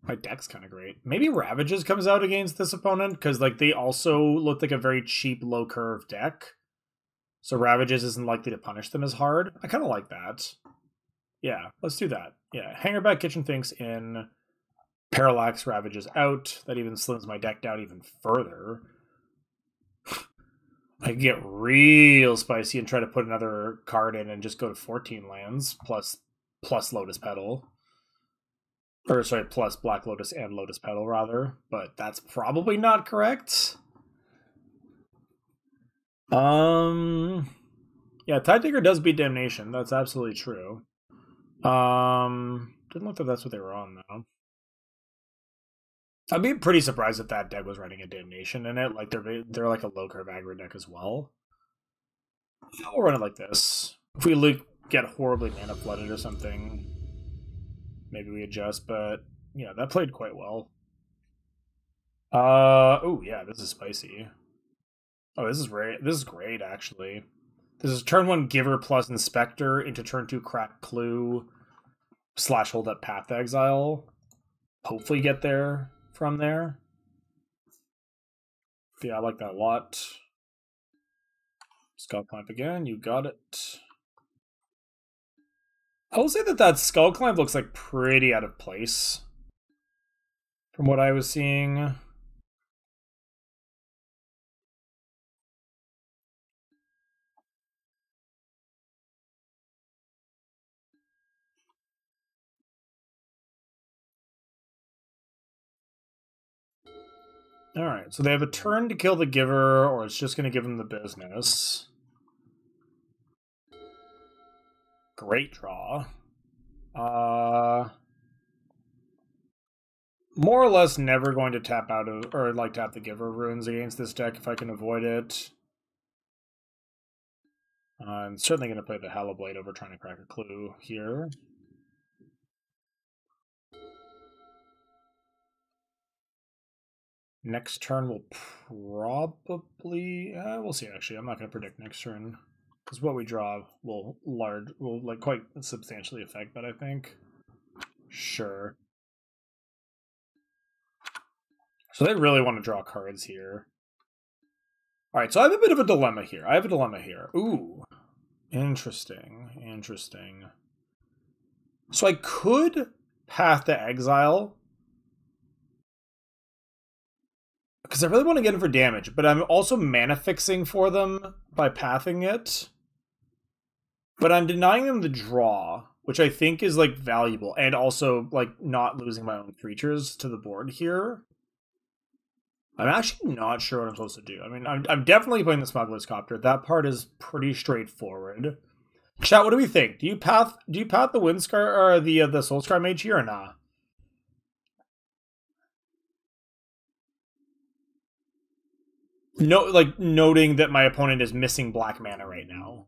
My deck's kind of great. Maybe Ravages comes out against this opponent, because like they also look like a very cheap, low curve deck. So Ravages isn't likely to punish them as hard. I kind of like that. Yeah, let's do that. Yeah, Hangerback Kitchen Finks in, Parallax Ravages out. That even slims my deck down even further. I can get real spicy and try to put another card in and just go to 14 lands plus Lotus Petal. Or sorry, plus Black Lotus and Lotus Petal rather, but that's probably not correct. Yeah, Tidedigger does beat Damnation. That's absolutely true. Didn't look like that's what they were on though. I'd be pretty surprised if that deck was running a Damnation in it. Like they're like a low curve aggro deck as well. We'll run it like this. If we get horribly mana flooded or something, maybe we adjust. But yeah, that played quite well. Oh yeah, this is spicy. Oh, this is great. This is great actually. This is turn 1 Giver plus Inspector into turn 2 Crack Clue / hold up Path Exile. Hopefully get there from there. Yeah, I like that a lot. Skull Climb again, you got it. I will say that Skull Climb looks like pretty out of place from what I was seeing. Alright, so they have a turn to kill the Giver, or it's just going to give them the business. Great draw. More or less never going to tap out of, or like tap the Giver runes against this deck if I can avoid it. I'm certainly going to play the Hallowblade over trying to crack a clue here. Next turn will probably... we'll see, actually. I'm not going to predict next turn. Because what we draw will like quite substantially affect that, I think. Sure. So they really want to draw cards here. Alright, so I have a bit of a dilemma here. Ooh. Interesting. So I could Path to Exile, because I really want to get in for damage, but I'm also mana fixing for them by pathing it. But I'm denying them the draw, which I think is like valuable, and also like not losing my own creatures to the board here. I'm actually not sure what I'm supposed to do. I mean, I'm definitely playing the Smuggler's Copter. That part is pretty straightforward. Chat, what do we think? Do you path the Windscar or the Soulscar Mage here or not? No, like noting that my opponent is missing black mana right now.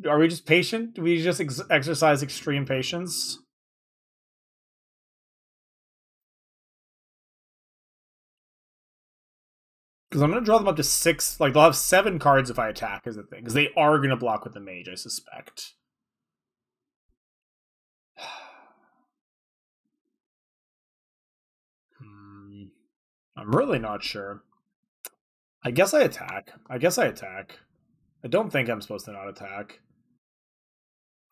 Are we just patient? Do we just exercise extreme patience? Because I'm going to draw them up to 6. Like, they'll have 7 cards if I attack, is the thing. Because they are going to block with the mage, I suspect. I'm really not sure. I guess I attack. I don't think I'm supposed to not attack.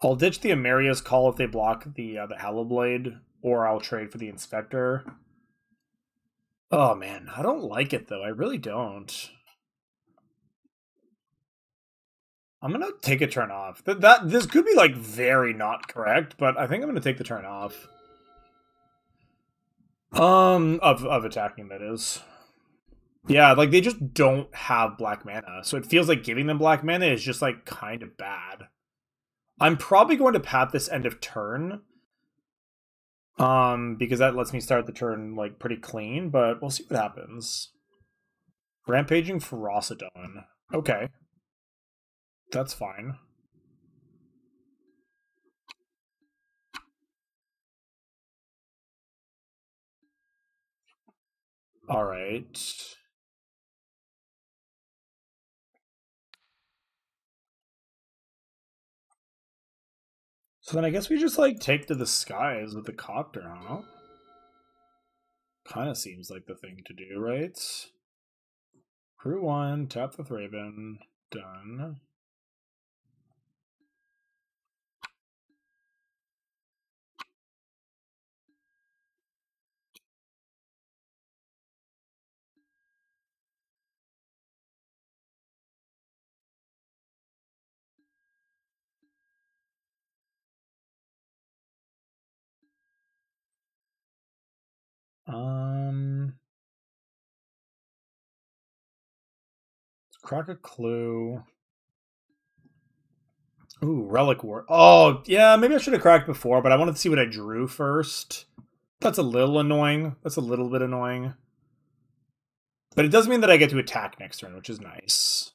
I'll ditch the Ameria's Call if they block the Hallowblade, or I'll trade for the Inspector. Oh, man. I don't like it, though. I really don't. I'm gonna take a turn off. This could be like very not correct, but I think I'm gonna take the turn off. Of attacking, that is. Yeah, like they just don't have black mana, so it feels like giving them black mana is just like kind of bad. I'm probably going to path this end of turn. Because that lets me start the turn like pretty clean, but we'll see what happens. Rampaging Ferocidon. Okay. That's fine. Alright. So then I guess we just like take to the skies with the copter, huh? Kind of seems like the thing to do, right? Crew 1, tap the Thraben. Done. Let's crack a clue. Ooh, Relic War. Oh, yeah, maybe I should have cracked before, but I wanted to see what I drew first. That's a little annoying. That's a little bit annoying. But it does mean that I get to attack next turn, which is nice.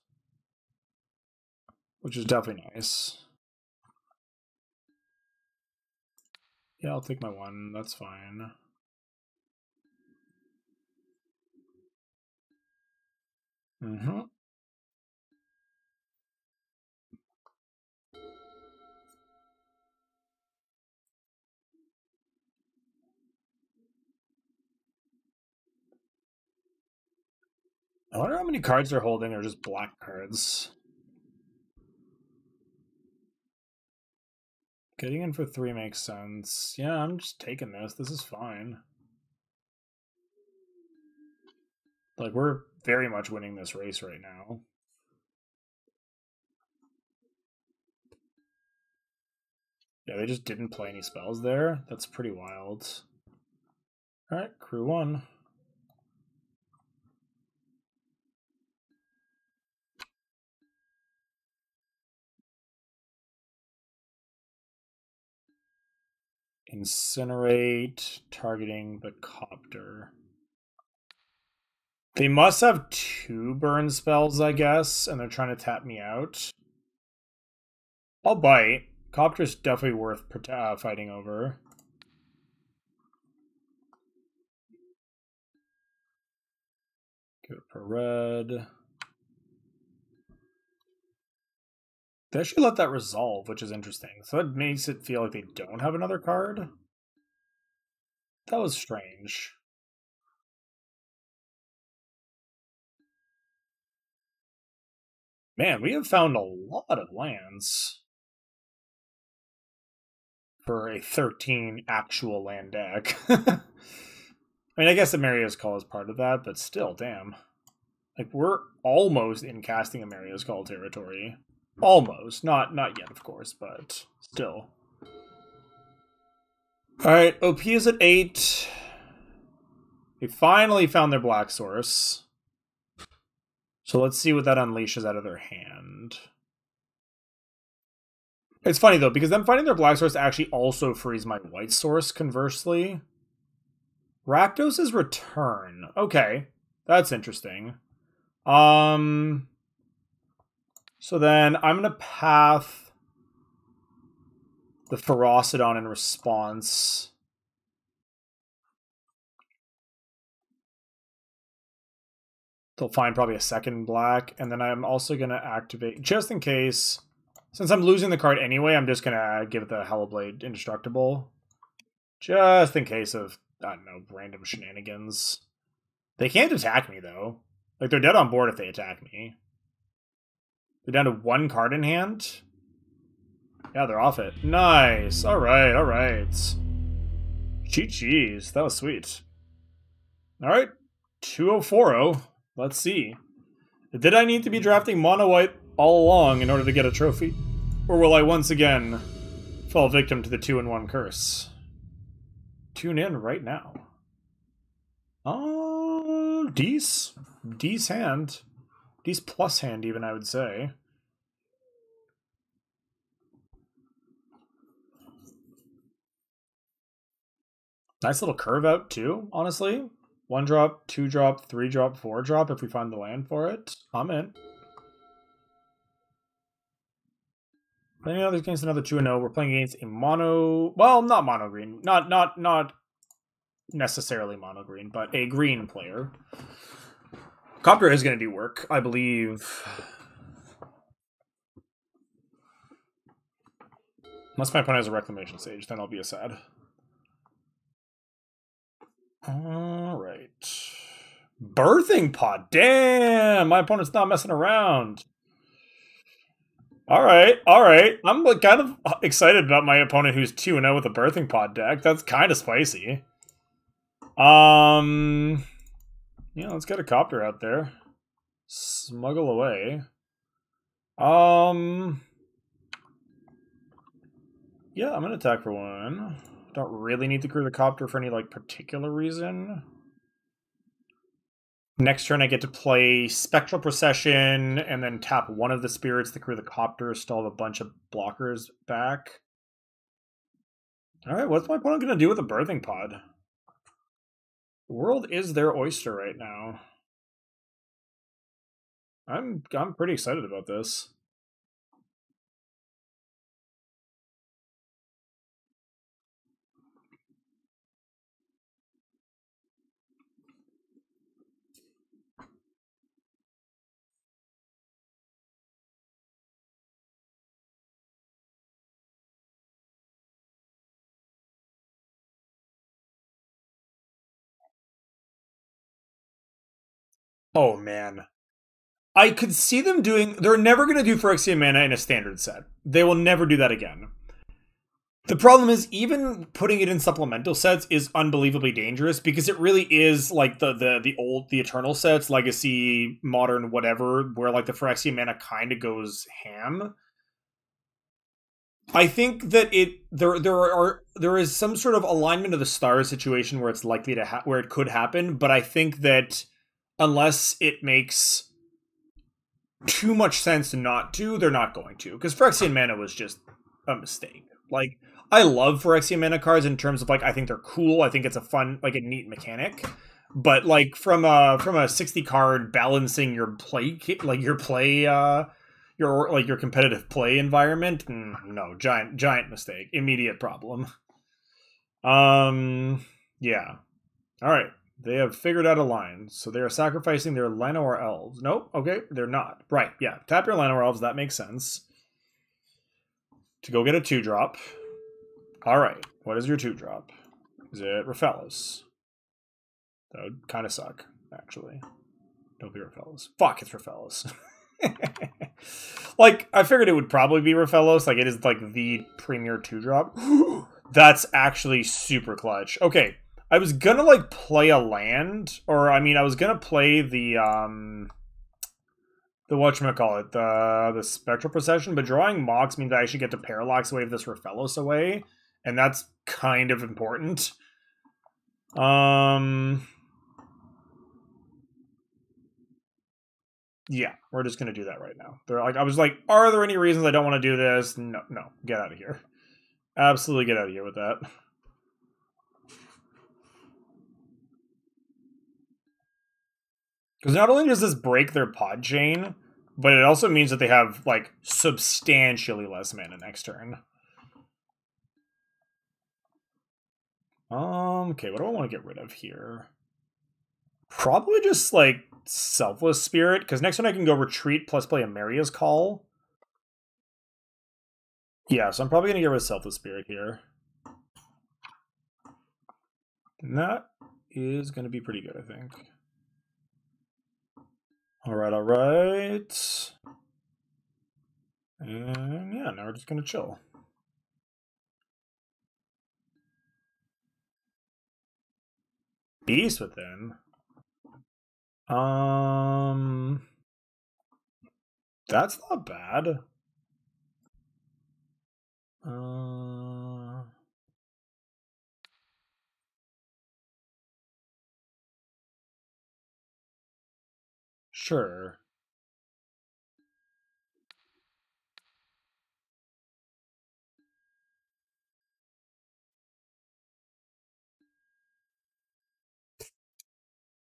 Which is definitely nice. Yeah, I'll take my 1. That's fine. Mm-hmm. I wonder how many cards they're holding are just black cards. Getting in for 3 makes sense. Yeah, I'm just taking this. This is fine. Like, we're very much winning this race right now. Yeah, they just didn't play any spells there. That's pretty wild. Alright, crew 1. Incinerate, targeting the copter. They must have 2 burn spells, I guess, and they're trying to tap me out. I'll bite. Copter's definitely worth fighting over. Go per red. They actually let that resolve, which is interesting. So that makes it feel like they don't have another card. That was strange. Man, we have found a lot of lands for a 13 actual land deck. I mean, I guess the Maria's Call is part of that, but still, damn. Like, we're almost in casting a Maria's Call territory. Almost. Not yet, of course, but still. Alright, OP is at 8. They finally found their black source. So let's see what that unleashes out of their hand. It's funny, though, because them finding their black source actually also frees my white source, conversely. Rakdos' return. Okay, that's interesting. So then I'm going to path the Ferocidon in response. They'll find probably a second black, and then I'm also going to activate, just in case, since I'm losing the card anyway, I'm just going to give the Hellblade indestructible. Just in case of, I don't know, random shenanigans. They can't attack me, though. Like, they're dead on board if they attack me. They're down to 1 card in hand. Yeah, they're off it. Nice. Alright, alright. Cheese. That was sweet. Alright. 2040. Let's see. Did I need to be drafting mono white all along in order to get a trophy? Or will I once again fall victim to the 2-in-1 curse? Tune in right now. Oh, D's hand. D's plus hand, even, I would say. Nice little curve out, too, honestly. 1 drop, 2 drop, 3 drop, 4 drop if we find the land for it. I'm in. Playing against another 2-0. We're playing against a mono... Well, not mono green. Not necessarily mono green, but a green player. Copter is going to do work, I believe. Unless my opponent has a Reclamation Sage, then I'll be a sad. Alright. Birthing Pod. Damn! My opponent's not messing around. Alright. I'm kind of excited about my opponent who's 2-0 with a Birthing Pod deck. That's kind of spicy. Yeah, let's get a Copter out there. Smuggle away. Yeah, I'm gonna attack for 1. Don't really need to crew the Copter for any, like, particular reason. Next turn, I get to play Spectral Procession and then tap one of the spirits to create the Copter, stall a bunch of blockers back. All right, what's my opponent going to do with a Birthing Pod? The world is their oyster right now. I'm pretty excited about this. Oh, man. I could see them doing... They're never going to do Phyrexian Mana in a standard set. They will never do that again. The problem is, even putting it in supplemental sets is unbelievably dangerous because it really is like the Eternal sets, Legacy, Modern, whatever, where like the Phyrexian Mana kind of goes ham. I think that there is some sort of alignment of the stars situation where it's likely to where it could happen, but I think that unless it makes too much sense not to, they're not going to, because Phyrexian Mana was just a mistake. Like, I love Phyrexian Mana cards in terms of like I think they're cool. I think it's a fun, like a neat mechanic. But like from a 60 card balancing your play, like your play, your competitive play environment, no, giant mistake, immediate problem. Yeah. All right. They have figured out a line, so they are sacrificing their Llanowar Elves. Nope, okay, they're not. Right, yeah, tap your Llanowar Elves, that makes sense. To go get a 2-drop. Alright, what is your 2-drop? Is it Rafellos? That would kind of suck, actually. Don't be Rafellos. Fuck, it's Rafellos. Like, I figured it would probably be Rafellos, like it is like the premier 2-drop. That's actually super clutch. Okay. I was gonna like play a land, or I mean, I was gonna play the whatchamacallit, the Spectral Procession, but drawing Mox means I actually get to Parallax Wave this Rafellos away, and that's kind of important. Yeah, we're just gonna do that right now. They're like, I was like, are there any reasons I don't want to do this? No, get out of here. Absolutely get out of here with that. Because not only does this break their pod chain, but it also means that they have, like, substantially less mana next turn. Okay, what do I want to get rid of here? Probably just, like, Selfless Spirit, because next turn I can go Retreat plus play a Maria's Call. Yeah, so I'm probably going to get rid of Selfless Spirit here. And that is going to be pretty good, I think. Alright. And yeah, now we're just gonna chill. Beast Within. That's not bad. Sure.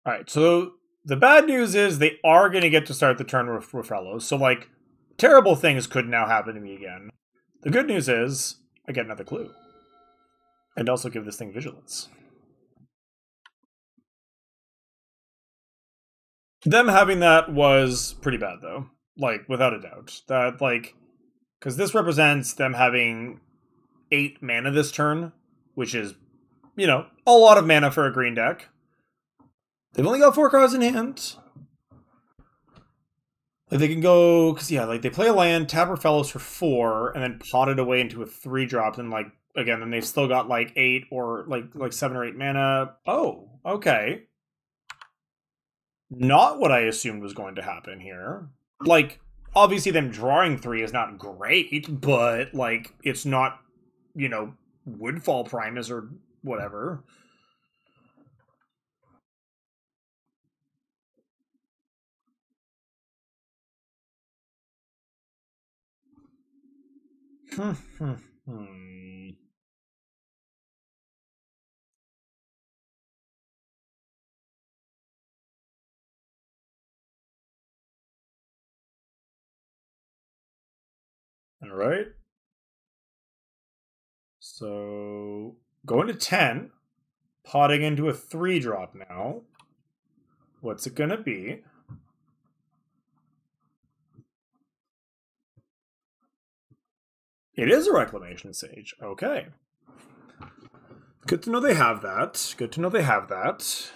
All right, so the bad news is they are going to get to start the turn with Rafellos. So, like, terrible things could now happen to me again. The good news is I get another clue. And also give this thing Vigilance. Them having that was pretty bad, though. Like, without a doubt. That, like, because this represents them having 8 mana this turn, which is, you know, a lot of mana for a green deck. They've only got 4 cards in hand. Like, they can go, because, yeah, like, they play a land, tap Rafellos for 4, and then pot it away into a 3-drop, and, like, again, then they've still got, like, 8 or, like 7 or 8 mana. Oh, okay. Not what I assumed was going to happen here. Like, obviously them drawing 3 is not great, but, like, it's not, you know, Woodfall Primus or whatever. All right. So going to 10, potting into a 3-drop now. What's it gonna be? It is a Reclamation Sage. Okay. Good to know they have that. Good to know they have that.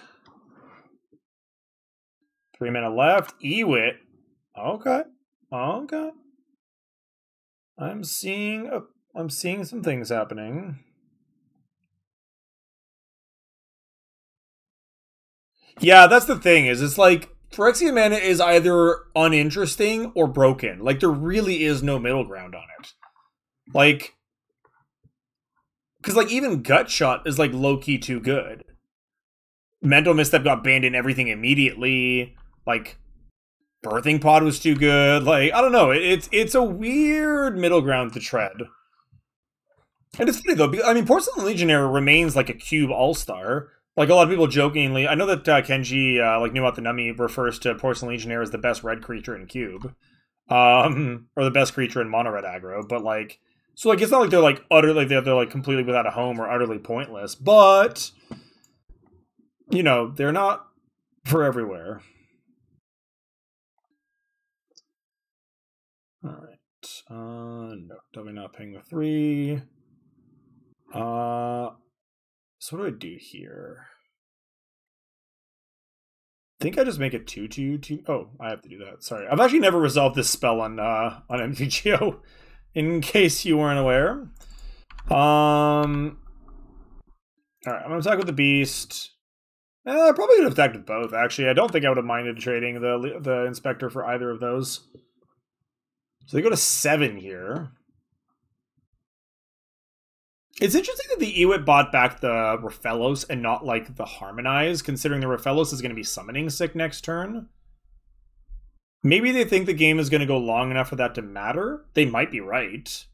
3 mana left. Ewit. Okay. Okay. I'm seeing some things happening. Yeah, that's the thing, is it's like Phyrexian Mana is either uninteresting or broken. Like, there really is no middle ground on it. Like, because like even Gut Shot is like low-key too good. Mental Misstep got banned in everything immediately. Like, Birthing Pod was too good. Like, I don't know. It's a weird middle ground to tread. And it's funny though, because, I mean, Porcelain Legionnaire remains like a cube all-star. Like, a lot of people jokingly, I know that Kenji, like Nuat the Nummy, refers to Porcelain Legionnaire as the best red creature in cube, or the best creature in mono red aggro. But like, so like, it's not like they're like utterly, they're like completely without a home or utterly pointless. But you know, they're not for everywhere. All right. No, definitely not paying the 3. So what do I do here? I think I just make it 2/2/2. Oh, I have to do that. Sorry, I've actually never resolved this spell on MTGO. In case you weren't aware. All right, I'm gonna attack with the beast. I probably could have attacked with both. Actually, I don't think I would have minded trading the inspector for either of those. So they go to 7 here. It's interesting that the Ewit bought back the Raphellos and not like the Harmonize, considering the Raphellos is going to be summoning sick next turn. Maybe they think the game is going to go long enough for that to matter. They might be right.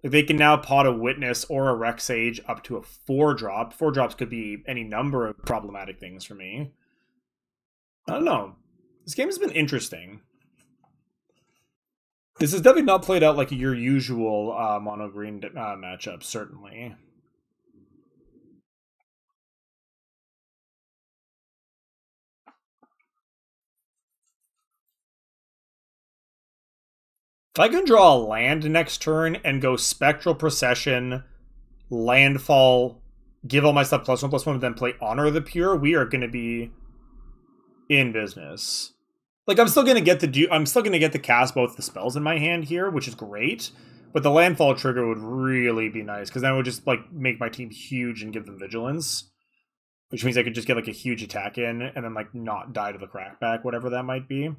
Like, they can now pot a Witness or a Rec Sage up to a 4-drop. 4 drops could be any number of problematic things for me. I don't know. This game has been interesting. This has definitely not played out like your usual mono green matchup, certainly. If I can draw a land next turn and go Spectral Procession, Landfall, give all my stuff +1/+1, and then play Honor of the Pure, we are going to be in business. Like, I'm still going to get to cast both the spells in my hand here, which is great. But the Landfall trigger would really be nice, because then it would just like make my team huge and give them Vigilance. Which means I could just get like a huge attack in and then like not die to the crackback, whatever that might be.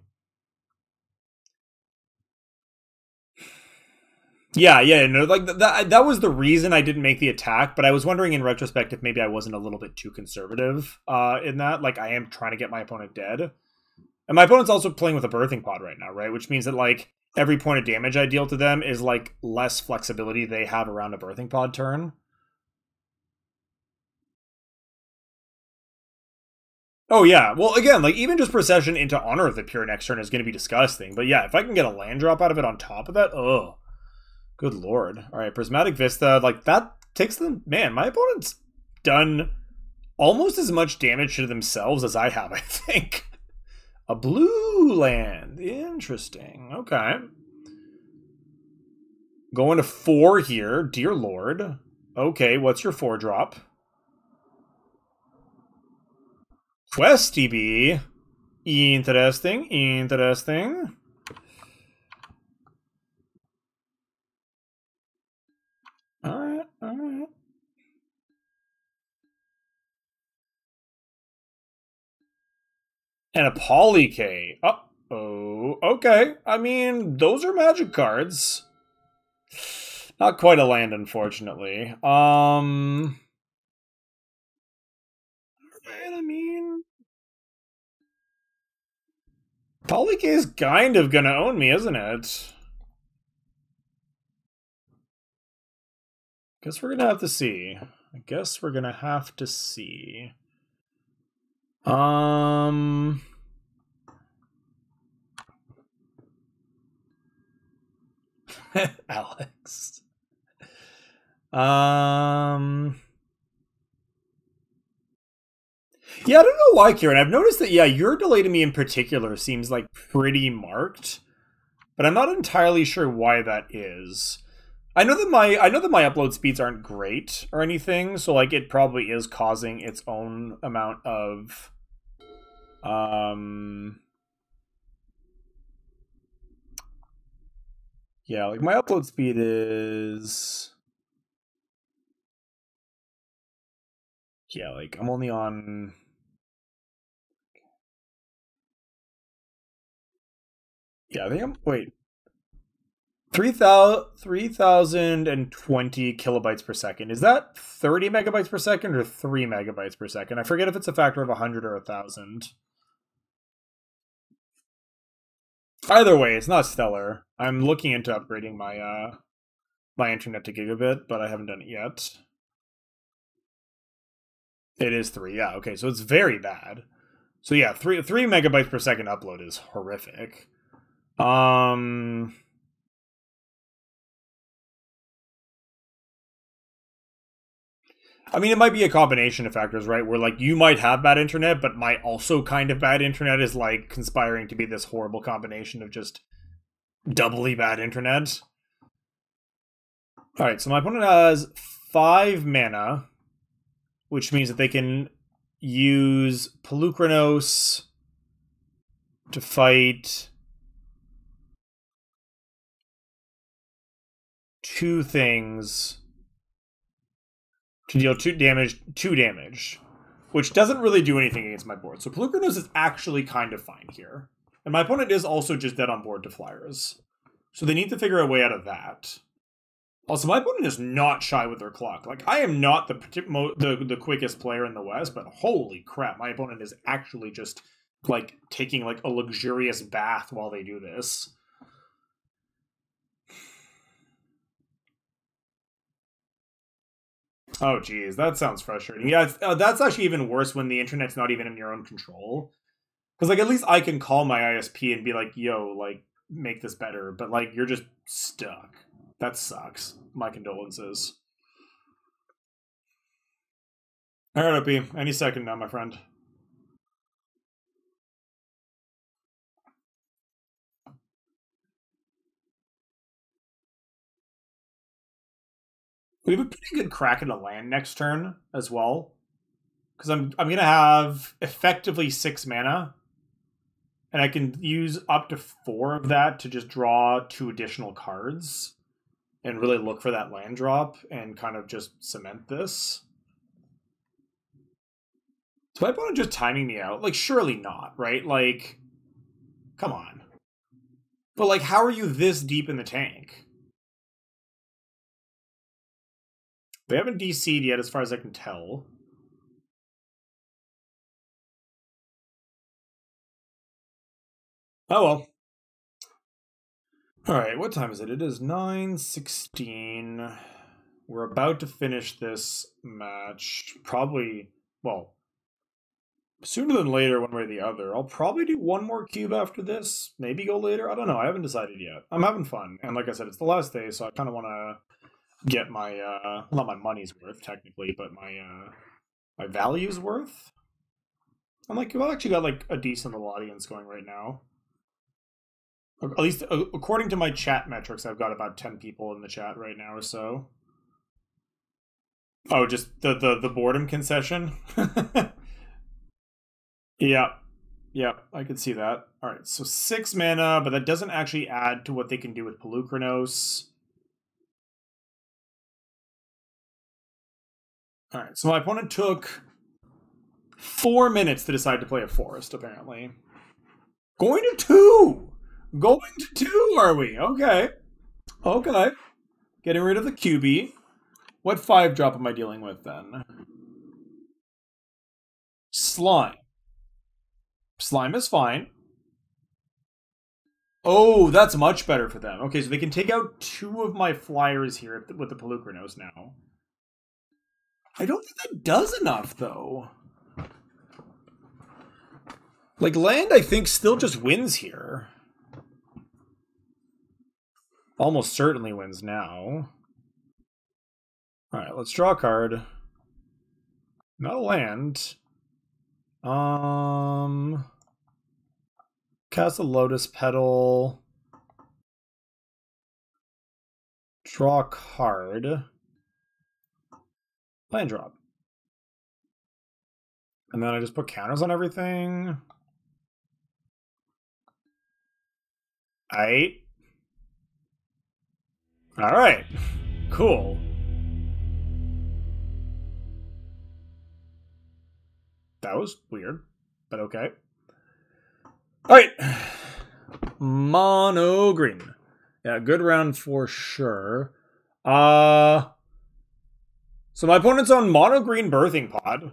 Yeah, no, like that was the reason I didn't make the attack, but I was wondering in retrospect if maybe I wasn't a little bit too conservative in that. Like, I am trying to get my opponent dead. And my opponent's also playing with a Birthing Pod right now, right? Which means that like every point of damage I deal to them is like less flexibility they have around a Birthing Pod turn. Oh yeah, well again, like even just Procession into Honor of the Pure next turn is going to be disgusting. But yeah, if I can get a land drop out of it on top of that, ugh. Good lord. All right, Prismatic Vista, like that takes them. Man, my opponent's done almost as much damage to themselves as I have, I think. A blue land. Interesting. Okay. Going to 4 here. Dear lord. Okay, what's your 4-drop? Questy Bee. Interesting. Interesting. Alright, alright. And a Polyk. Uh-oh. Okay. I mean, those are magic cards. Not quite a land, unfortunately. Man, I mean, Polyk is kind of gonna own me, isn't it? Guess we're gonna have to see. I guess we're gonna have to see. Alex. Yeah, I don't know why, Kieran. I've noticed that, yeah, your delay to me in particular seems like pretty marked, but I'm not entirely sure why that is. I know that my upload speeds aren't great or anything, so like it probably is causing its own amount of yeah, like my upload speed is, yeah, like I'm only on, yeah, I think I'm, wait, 3,020 kilobytes per second. Is that 30 megabytes per second or 3 megabytes per second? I forget if it's a factor of 100 or 1,000. Either way, it's not stellar. I'm looking into upgrading my my internet to gigabit, but I haven't done it yet. It is 3, yeah, okay, so it's very bad. So yeah, 3 megabytes per second upload is horrific. I mean, it might be a combination of factors, right? Where, like, you might have bad internet, but my also kind of bad internet is, like, conspiring to be this horrible combination of just doubly bad internet. Alright, so my opponent has 5 mana, which means that they can use Polukranos to fight 2 things to deal 2 damage, which doesn't really do anything against my board. So Polukranos is actually kind of fine here. And my opponent is also just dead on board to flyers. So they need to figure a way out of that. Also, my opponent is not shy with their clock. Like, I am not the quickest player in the West, but holy crap, my opponent is actually just, like, taking, like, a luxurious bath while they do this. Oh, geez, that sounds frustrating. Yeah, that's actually even worse when the internet's not even in your own control. Because, like, at least I can call my ISP and be like, yo, like, make this better. But, like, you're just stuck. That sucks. My condolences. All right, OP. Any second now, my friend. We have a pretty good crack at a land next turn as well. Because I'm gonna have effectively 6 mana. And I can use up to 4 of that to just draw 2 additional cards. And really look for that land drop and kind of just cement this. So my opponent just timing me out? Like, surely not, right? Like, come on. But, like, how are you this deep in the tank? They haven't DC'd yet, as far as I can tell. Oh, well. Alright, what time is it? It is 9:16. We're about to finish this match. Probably, well, sooner than later, one way or the other. I'll probably do one more cube after this. Maybe go later. I don't know. I haven't decided yet. I'm having fun. And like I said, it's the last day, so I kind of want to get my, not my money's worth, technically, but my, my value's worth. I'm like, I've actually got, like, a decent little audience going right now. At least, according to my chat metrics, I've got about 10 people in the chat right now or so. Oh, just the boredom concession? Yeah. Yeah, I can see that. Alright, so 6 mana, but that doesn't actually add to what they can do with Polukranos. Alright, so my opponent took 4 minutes to decide to play a forest, apparently. Going to 2! Going to 2, are we? Okay. Okay. Getting rid of the QB. What 5-drop am I dealing with, then? Slime. Slime is fine. Oh, that's much better for them. Okay, so they can take out 2 of my flyers here with the Polukranos now. I don't think that does enough, though. Like, land, I think, still just wins here. Almost certainly wins now. Alright, let's draw a card. Not a land. Cast a Lotus Petal. Draw a card. Land drop. And then I just put counters on everything. Alright. Cool. That was weird, but okay. Alright. Mono green. Yeah, good round for sure. So my opponent's on mono green Birthing Pod.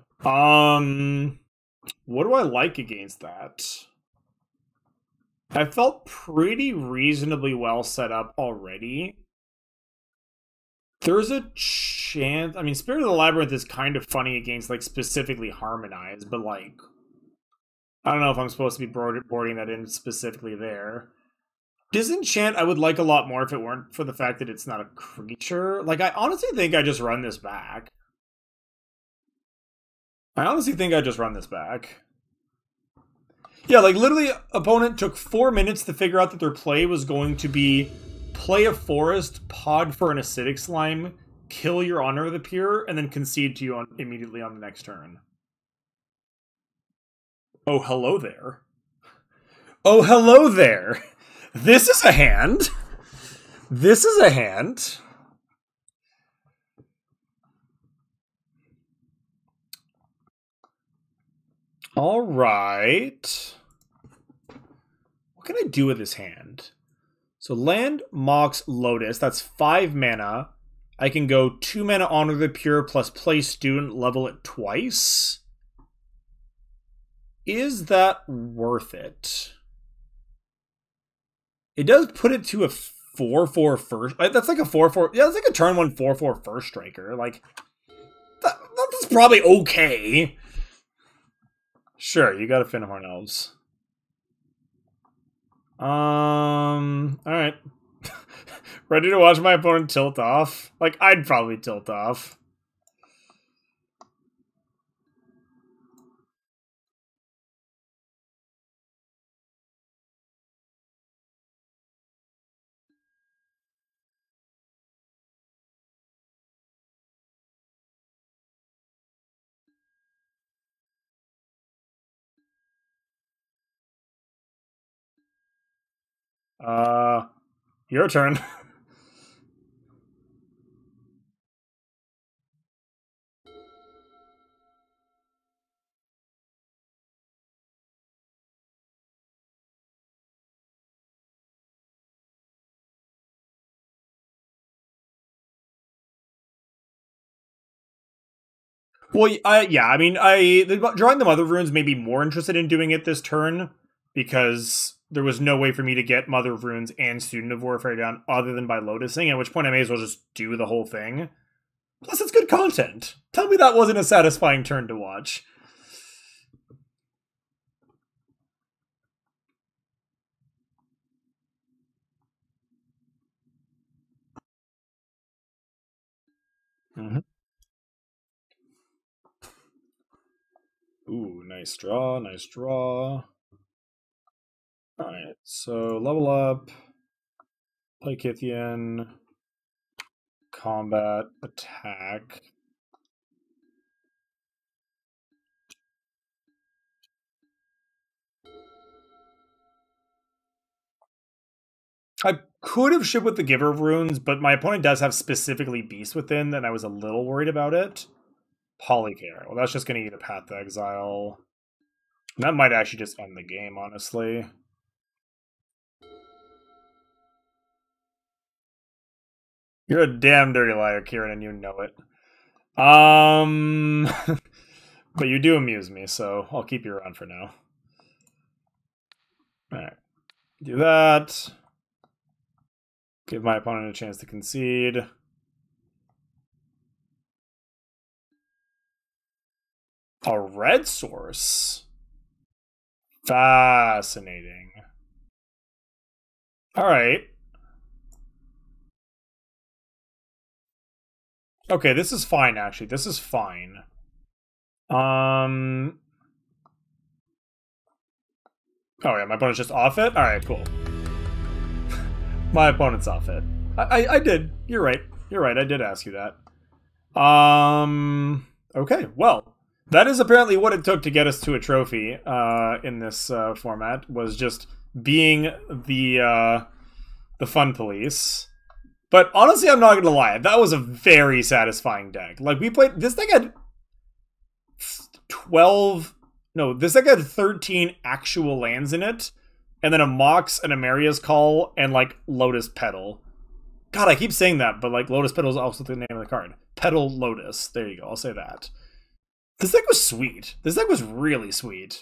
What do I like against that? I felt pretty reasonably well set up already. There's a chance... I mean, Spirit of the Labyrinth is kind of funny against, like, specifically Harmonize, but, like... I don't know if I'm supposed to be boarding that in specifically there. Disenchant I would like a lot more if it weren't for the fact that it's not a creature. Like, I honestly think I just run this back. Yeah, like, literally, opponent took 4 minutes to figure out that their play was going to be play a forest, pod for an acidic slime, kill your Honor of the Pure, and then concede to you immediately on the next turn. Oh, hello there. Oh, hello there. This is a hand. This is a hand. All right. What can I do with this hand? So land, Mox, Lotus. That's 5 mana. I can go 2 mana Honor the Pure plus play Student, level it twice. Is that worth it? It does put it to a 4/4 first. That's like a 4/4. Yeah, that's like a turn 1 4/4 first striker. Like, that's probably okay. Sure, you got to Finhorn Elves. Alright. Ready to watch my opponent tilt off? Like, I'd probably tilt off. Your turn. Well, yeah, I mean, drawing the Mother Runes made me more interested in doing it this turn, because there was no way for me to get Mother of Runes and Student of Warfare down other than by Lotusing, at which point I may as well just do the whole thing. Plus, it's good content. Tell me that wasn't a satisfying turn to watch. Mm-hmm. Ooh, nice draw, nice draw. Alright, so level up, play Kythian, combat, attack. I could have shipped with the Giver of Runes, but my opponent does have specifically Beast Within, and I was a little worried about it. Polycare. Well, that's just going to eat a Path to Exile. And that might actually just end the game, honestly. You're a damn dirty liar, Kieran, and you know it. But you do amuse me, so I'll keep you around for now. Alright. Do that. Give my opponent a chance to concede. A red source. Fascinating. All right. Okay, this is fine, actually. This is fine. Oh, yeah, my opponent's just off it? Alright, cool. My opponent's off it. I did. You're right. You're right, I did ask you that. Okay, well. That is apparently what it took to get us to a trophy in this format, was just being the fun police. But honestly, I'm not gonna lie, that was a very satisfying deck. Like, we played... This deck had 12... No, this deck had 13 actual lands in it, and then a Mox and a Maria's Call and, like, Lotus Petal. God, I keep saying that, but, like, Lotus Petal is also the name of the card. Petal Lotus. There you go, I'll say that. This deck was sweet. This deck was really sweet.